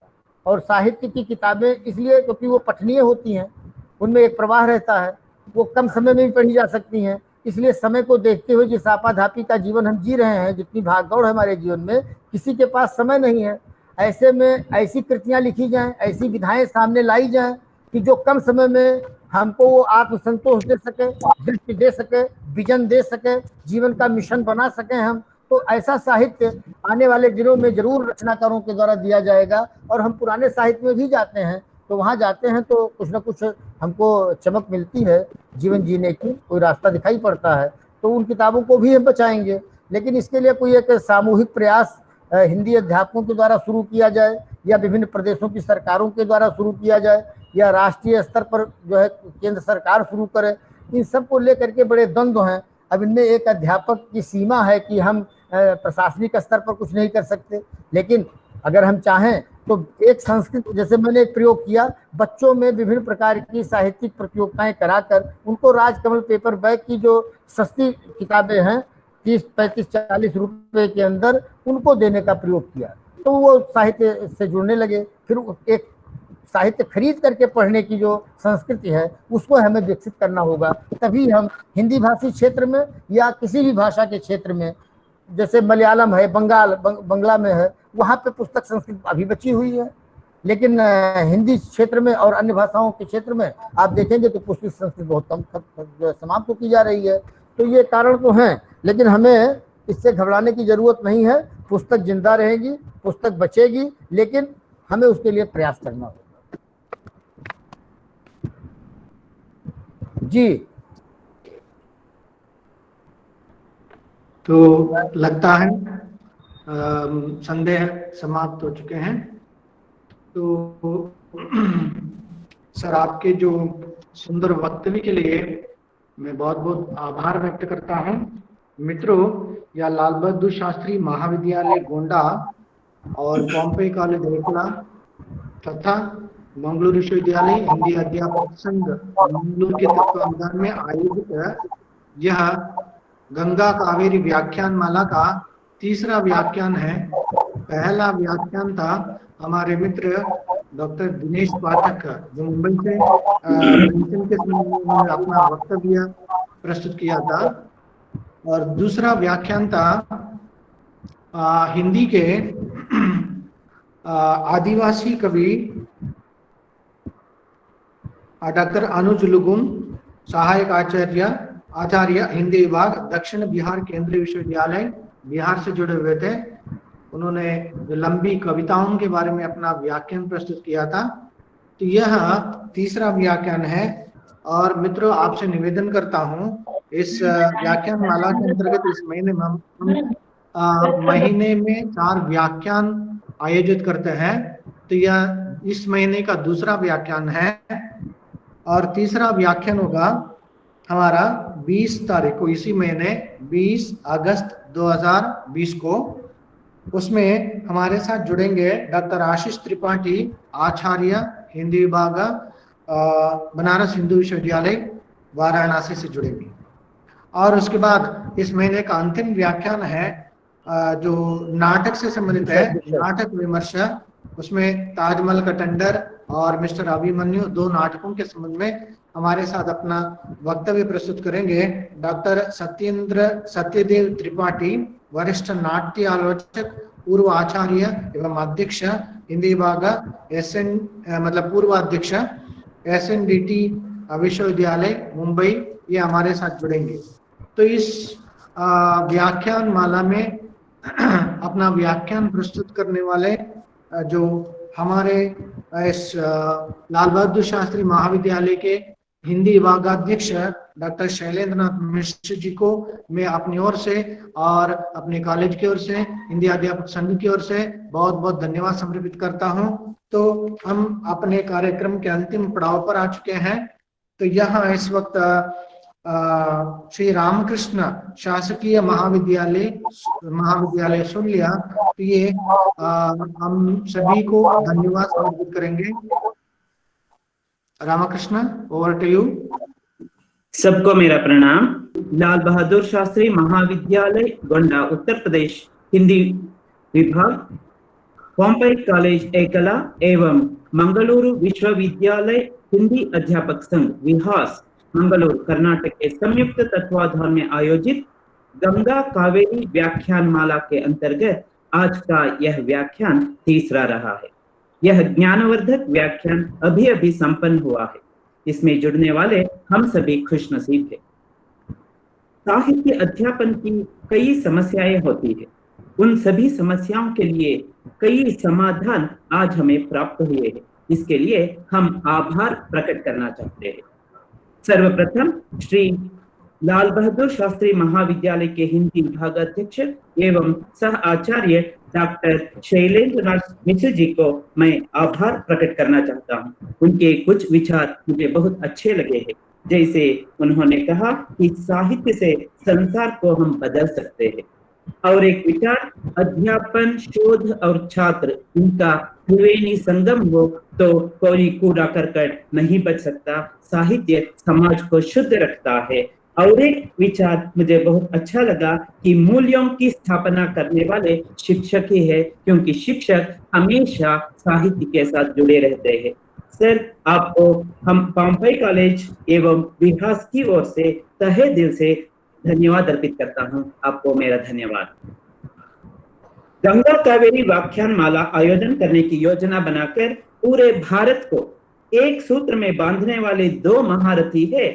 और साहित्य की किताबें इसलिए क्योंकि वो पठनीय होती हैं, उनमें एक प्रवाह रहता है, वो कम समय में भी पढ़ी जा सकती हैं। इसलिए समय को देखते हुए जिस आपाधापी का जीवन हम जी रहे हैं, जितनी भागदौड़ है हमारे जीवन में, किसी के पास समय नहीं है। ऐसे में ऐसी कृतियां लिखी जाएं, ऐसी विधाएं सामने लाई जाएं कि जो कम समय में हमको वो आत्मसंतोष दे सके, दृष्टि दे सके, विजन दे सके, जीवन का मिशन बना सके हम। तो ऐसा साहित्य आने वाले दिनों में जरूर रचनाकारों के द्वारा दिया जाएगा। और हम पुराने साहित्य में भी जाते हैं, तो वहाँ जाते हैं तो कुछ ना कुछ हमको चमक मिलती है, जीवन जीने की कोई रास्ता दिखाई पड़ता है। तो उन किताबों को भी हम बचाएंगे। लेकिन इसके लिए कोई एक सामूहिक प्रयास हिंदी अध्यापकों के द्वारा शुरू किया जाए, या विभिन्न प्रदेशों की सरकारों के द्वारा शुरू किया जाए, या राष्ट्रीय स्तर पर जो है केंद्र सरकार शुरू करे। इन सब को लेकर के बड़े द्वंद्व हैं। अब इनमें एक अध्यापक की सीमा है कि हम प्रशासनिक स्तर पर कुछ नहीं कर सकते, लेकिन अगर हम चाहें तो एक संस्कृत, जैसे मैंने एक प्रयोग किया, बच्चों में विभिन्न प्रकार की साहित्यिक प्रतियोगिताएं कराकर उनको राजकमल पेपर बैग की जो सस्ती किताबें हैं 30, 35, 40 रुपए के अंदर, उनको देने का प्रयोग किया। तो वो साहित्य से जुड़ने लगे। फिर एक साहित्य खरीद करके पढ़ने की जो संस्कृति है उसको हमें विकसित करना होगा, तभी हम हिंदी भाषी क्षेत्र में या किसी भी भाषा के क्षेत्र में, जैसे मलयालम है, बंगला में है, वहाँ पे पुस्तक संस्कृति अभी बची हुई है, लेकिन हिंदी क्षेत्र में और अन्य भाषाओं के क्षेत्र में आप देखेंगे तो पुस्तक संस्कृति बहुत कम समाप्त की जा रही है। तो ये कारण तो हैं, लेकिन हमें इससे घबराने की जरूरत नहीं है। पुस्तक जिंदा रहेगी, पुस्तक बचेगी, लेकिन हमें उसके लिए प्रयास करना होगा। जी तो लगता है संदेह समाप्त हो चुके हैं। तो सर आपके जो सुंदर वक्तव्य के लिए मैं बहुत बहुत आभार व्यक्त करता हूं। मित्रों, यह लाल बहादुर शास्त्री महाविद्यालय गोंडा और पॉम्पे कॉलेज एकला तथा मंगलुरु विश्वविद्यालय हिंदी अध्यापक संघ मंगलुरु के तत्वावधान में आयोजित यह गंगा कावेरी व्याख्यान माला का तीसरा व्याख्यान है। पहला व्याख्यान था हमारे मित्र डॉक्टर दिनेश पाठक जो मुंबई से पेंशन के संबंध में अपना वक्तव्य प्रस्तुत किया था, और दूसरा व्याख्यान था हिंदी के आदिवासी कवि डॉक्टर अनुज लुगुम, सहायक आचार्य हिंदी विभाग, दक्षिण बिहार केंद्रीय विश्वविद्यालय बिहार से जुड़े हुए थे। उन्होंने जो लंबी कविताओं के बारे में अपना व्याख्यान प्रस्तुत किया था। तो यह तीसरा व्याख्यान है। और मित्रों, आपसे निवेदन करता हूं, इस व्याख्यान माला के अंतर्गत इस महीने में हम महीने में 4 व्याख्यान आयोजित करते हैं। तो यह इस महीने का दूसरा व्याख्यान है और तीसरा व्याख्यान होगा हमारा 20 तारीख को, इसी महीने 20 अगस्त 2020 को। उसमें हमारे साथ जुड़ेंगे डॉक्टर आशीष त्रिपाठी, आचार्य हिंदी विभाग, बनारस हिंदू विश्वविद्यालय वाराणसी से जुड़ेंगे। और उसके बाद इस महीने का अंतिम व्याख्यान है जो नाटक से संबंधित है, नाटक विमर्श। उसमें ताजमहल का टेंडर और मिस्टर अभिमन्यु 2 नाटकों के संबंध में हमारे साथ अपना वक्तव्य प्रस्तुत करेंगे डॉक्टर सत्यदेव त्रिपाठी, वरिष्ठ नाट्य आलोचक, पूर्व आचार्य एवं अध्यक्ष हिंदी विभाग, पूर्व अध्यक्ष SNDT विश्वविद्यालय मुंबई, ये हमारे साथ जुड़ेंगे। तो इस व्याख्यान माला में अपना व्याख्यान प्रस्तुत करने वाले जो हमारे इस लाल बहादुर शास्त्री महाविद्यालय के हिंदी विभागाध्यक्ष डॉक्टर शैलेंद्र नाथ मिश्र जी को मैं अपनी ओर से और अपने कॉलेज की ओर से, हिंदी अध्यापक संघ की ओर से बहुत बहुत धन्यवाद समर्पित करता हूं। तो हम अपने कार्यक्रम के अंतिम पड़ाव पर आ चुके हैं। तो यहाँ इस वक्त श्री रामकृष्ण शासकीय महाविद्यालय सुनलिया, तो ये हम सभी को धन्यवाद समर्पित करेंगे। Ramakrishna, over to you. सबको मेरा प्रणाम। लाल बहादुर शास्त्री महाविद्यालय गोंडा उत्तर प्रदेश हिंदी विभाग, पॉम्पे कॉलेज एकला एवं मंगलुरु विश्वविद्यालय हिंदी अध्यापक संघ विहास मंगलुरु कर्नाटक के संयुक्त तत्वाधान में आयोजित गंगा कावेरी व्याख्यान माला के अंतर्गत आज का यह व्याख्यान तीसरा रहा है। यह ज्ञानवर्धक व्याख्यान अभी अभी संपन्न हुआ है। इसमें जुड़ने वाले हम सभी खुशनसीब हैं। साहित्य अध्यापन की कई समस्याएं होती है। उन सभी समस्याओं के लिए कई समाधान आज हमें प्राप्त हुए हैं। इसके लिए हम आभार प्रकट करना चाहते हैं। सर्वप्रथम श्री लाल बहादुर शास्त्री महाविद्यालय के हिंदी विभागाध्यक्ष एवं सह आचार्य डॉक्टर शैलेंद्र नाथ मिश्र जी को मैं आभार प्रकट करना चाहता हूं। उनके कुछ विचार मुझे बहुत अच्छे लगे हैं। जैसे उन्होंने कहा कि साहित्य से संसार को हम बदल सकते हैं, और एक विचार अध्यापन, शोध और छात्र इनका त्रिवेणी संगम हो तो कोई कूड़ा करकट नहीं बच सकता। साहित्य समाज को शुद्ध रखता है और एक विचार मुझे बहुत अच्छा लगा कि मूल्यों की स्थापना करने वाले शिक्षक ही है, क्योंकि शिक्षक हमेशा साहित्य के साथ जुड़े रहते हैं। सर, आपको हम पोम्पई कॉलेज एवं विभाग की ओर से तहे दिल से धन्यवाद अर्पित करता हूं। आपको मेरा धन्यवाद। गंगा कावेरी व्याख्यान माला आयोजन करने की योजना बनाकर पूरे भारत को एक सूत्र में बांधने वाले दो महारथी है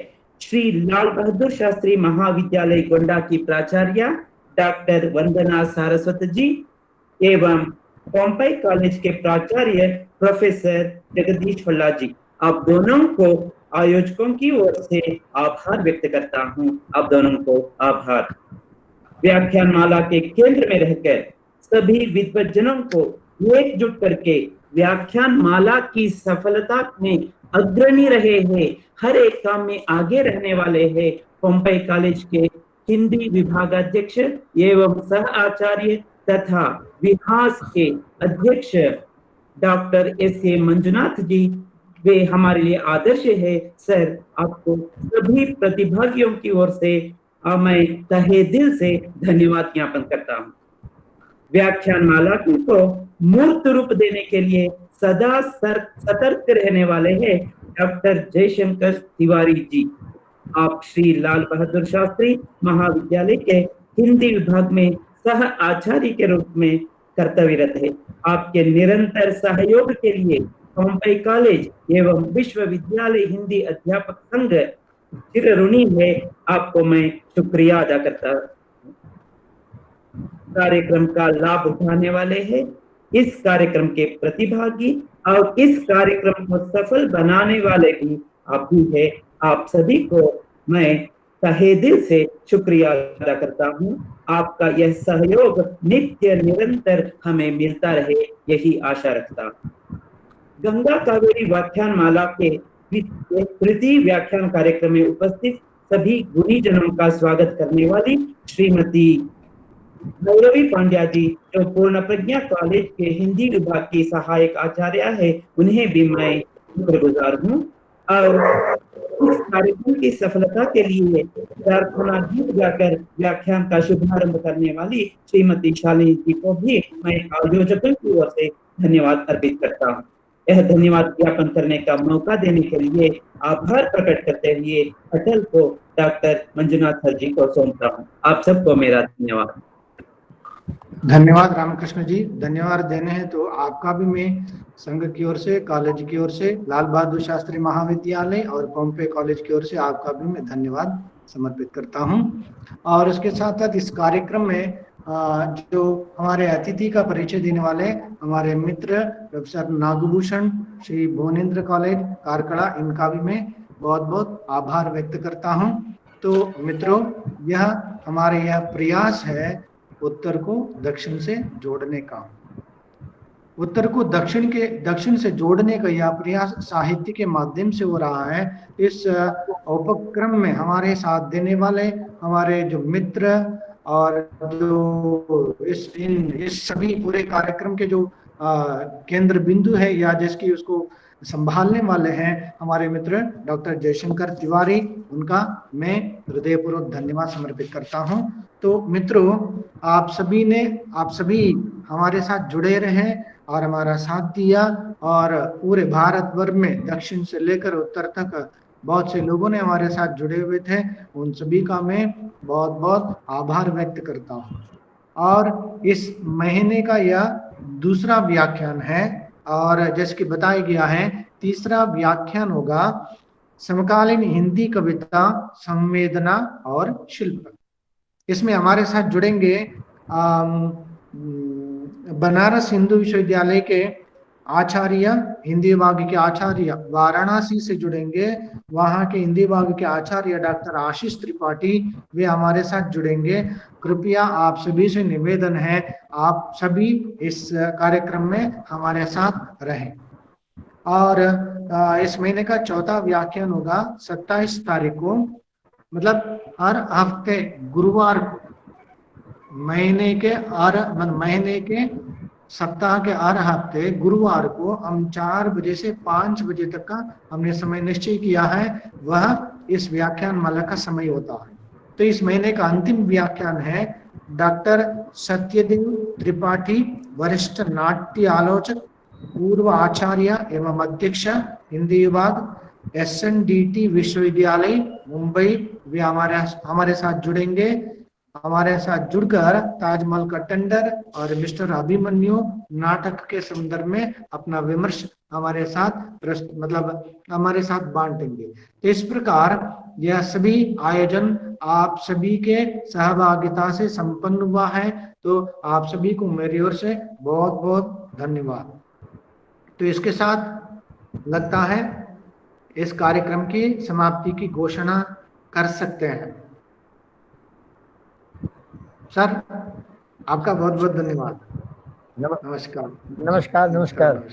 श्री लाल बहादुर शास्त्री महाविद्यालय गोंडा की प्राचार्य डॉक्टर वंदना सारस्वत जी एवं पोम्पई कॉलेज के प्राचार्य प्रोफेसर जगदीश होल्ला जी। आप दोनों को आयोजकों की ओर से आभार व्यक्त करता हूं। आप दोनों को आभार। व्याख्यान माला के केंद्र में रहकर सभी विद्वज्जनों को एकजुट करके व्याख्यान माला की सफलता में अग्रणी रहे हैं, हर एक काम में आगे रहने वाले हैं पोम्पई कॉलेज के हिंदी विभागाध्यक्ष एवं सह आचार्य तथा विभाग के अध्यक्ष डॉक्टर एस.ए. मंजुनाथ जी। वे हमारे लिए आदर्श है। सर, आपको सभी प्रतिभागियों की ओर से मैं तहे दिल से धन्यवाद ज्ञापन करता हूँ। व्याख्यान माला को मूर्त रूप देने के लिए सदा सतर्क रहने वाले हैं डॉक्टर जयशंकर तिवारी जी। आप श्री लाल बहादुर शास्त्री महाविद्यालय के हिंदी विभाग में सह आचार्य के रूप में कर्तव्यरत है। आपके निरंतर सहयोग के लिए पोम्पई कॉलेज एवं विश्वविद्यालय हिंदी अध्यापक संघ चिर ऋणी है। आपको मैं शुक्रिया अदा करता। कार्यक्रम का लाभ उठाने वाले हैं इस कार्यक्रम के प्रतिभागी और इस कार्यक्रम को सफल बनाने वाले भी आप ही है। आप सभी को मैं तहे दिल से शुक्रिया अदा करता हूँ। आपका यह सहयोग नित्य निरंतर हमें मिलता रहे, यही आशा रखता हूँ। गंगा कावेरी व्याख्यान माला के तृतीय व्याख्यान कार्यक्रम में उपस्थित सभी गुणीजनों का स्वागत करने वाली श्रीमती गौरवी पांड्या जी, जो पूर्ण प्रज्ञा कॉलेज के हिंदी विभाग की सहायक आचार्य है, उन्हें भी मैं शुक्रगुजार हूँ। और इस कार्यक्रम की सफलता के लिए प्रार्थना गीत गाकर व्याख्यान का शुभारंभ करने वाली श्रीमती शालिनी जी को भी मैं आयोजकों की ओर से धन्यवाद अर्पित करता हूँ। यह धन्यवाद ज्ञापन करने का मौका देने के लिए आभार प्रकट करते हुए अटल को डॉक्टर मंजुनाथ सर जी को सौंपता हूँ। आप सबको मेरा धन्यवाद। धन्यवाद रामकृष्ण जी। धन्यवाद देने हैं तो आपका भी मैं संघ की ओर से, कॉलेज की ओर से, लाल बहादुर शास्त्री महाविद्यालय और पोम्पई कॉलेज की ओर से आपका भी मैं धन्यवाद समर्पित करता हूं। और उसके साथ साथ इस कार्यक्रम में जो हमारे अतिथि का परिचय देने वाले हमारे मित्र प्रोफेसर नागभूषण श्री भुवनेन्द्र कॉलेज कारकड़ा, इनका भी मैं बहुत बहुत आभार व्यक्त करता हूं। तो मित्रों, यह हमारे यह प्रयास है उत्तर को दक्षिण से जोड़ने का। उत्तर को दक्षिण से जोड़ने का यह प्रयास साहित्य के माध्यम से हो रहा है। इस उपक्रम में हमारे साथ देने वाले हमारे जो मित्र और जो इस सभी पूरे कार्यक्रम के जो केंद्र बिंदु है या जिसकी उसको संभालने वाले हैं हमारे मित्र डॉक्टर जयशंकर तिवारी, उनका मैं हृदयपूर्वक धन्यवाद समर्पित करता हूं। तो मित्रों, आप सभी हमारे साथ जुड़े रहे और हमारा साथ दिया और पूरे भारत भर में दक्षिण से लेकर उत्तर तक बहुत से लोगों ने हमारे साथ जुड़े हुए थे। उन सभी का मैं बहुत बहुत आभार व्यक्त करता हूँ। और इस महीने का यह दूसरा व्याख्यान है और जैसे कि बताया गया है तीसरा व्याख्यान होगा समकालीन हिंदी कविता, संवेदना और शिल्प। इसमें हमारे साथ जुड़ेंगे बनारस हिंदू विश्वविद्यालय के आचार्य, हिंदी विभाग के आचार्य, वाराणसी से जुड़ेंगे वहाँ के हिंदी विभाग के आचार्य डॉक्टर आशीष त्रिपाठी, वे हमारे साथ जुड़ेंगे। कृपया आप सभी से निवेदन है आप सभी इस कार्यक्रम में हमारे साथ रहें। और इस महीने का चौथा व्याख्यान होगा 27 तारीख को, मतलब हर हफ्ते गुरुवार को, महीने के सप्ताह के हर हफ्ते गुरुवार को हम 4 बजे से 5 बजे तक का हमने समय निश्चय किया है, वह इस व्याख्यान माला का समय होता है। तो इस महीने का अंतिम व्याख्यान है डॉक्टर सत्यदेव त्रिपाठी, वरिष्ठ नाट्य आलोचक, पूर्व आचार्य एवं अध्यक्ष हिंदी विभाग, SNDT विश्वविद्यालय मुंबई, वे हमारे साथ जुड़ेंगे। हमारे साथ जुड़कर ताजमहल का टेंडर और मिस्टर अभिमन्यु नाटक के संदर्भ में अपना विमर्श हमारे साथ हमारे साथ बांटेंगे। तो इस प्रकार यह सभी आयोजन आप सभी के सहभागिता से संपन्न हुआ है, तो आप सभी को मेरी ओर से बहुत बहुत धन्यवाद। तो इसके साथ लगता है इस कार्यक्रम की समाप्ति की घोषणा कर सकते हैं। सर, आपका बहुत बहुत धन्यवाद। नमस्कार। नमस्कार।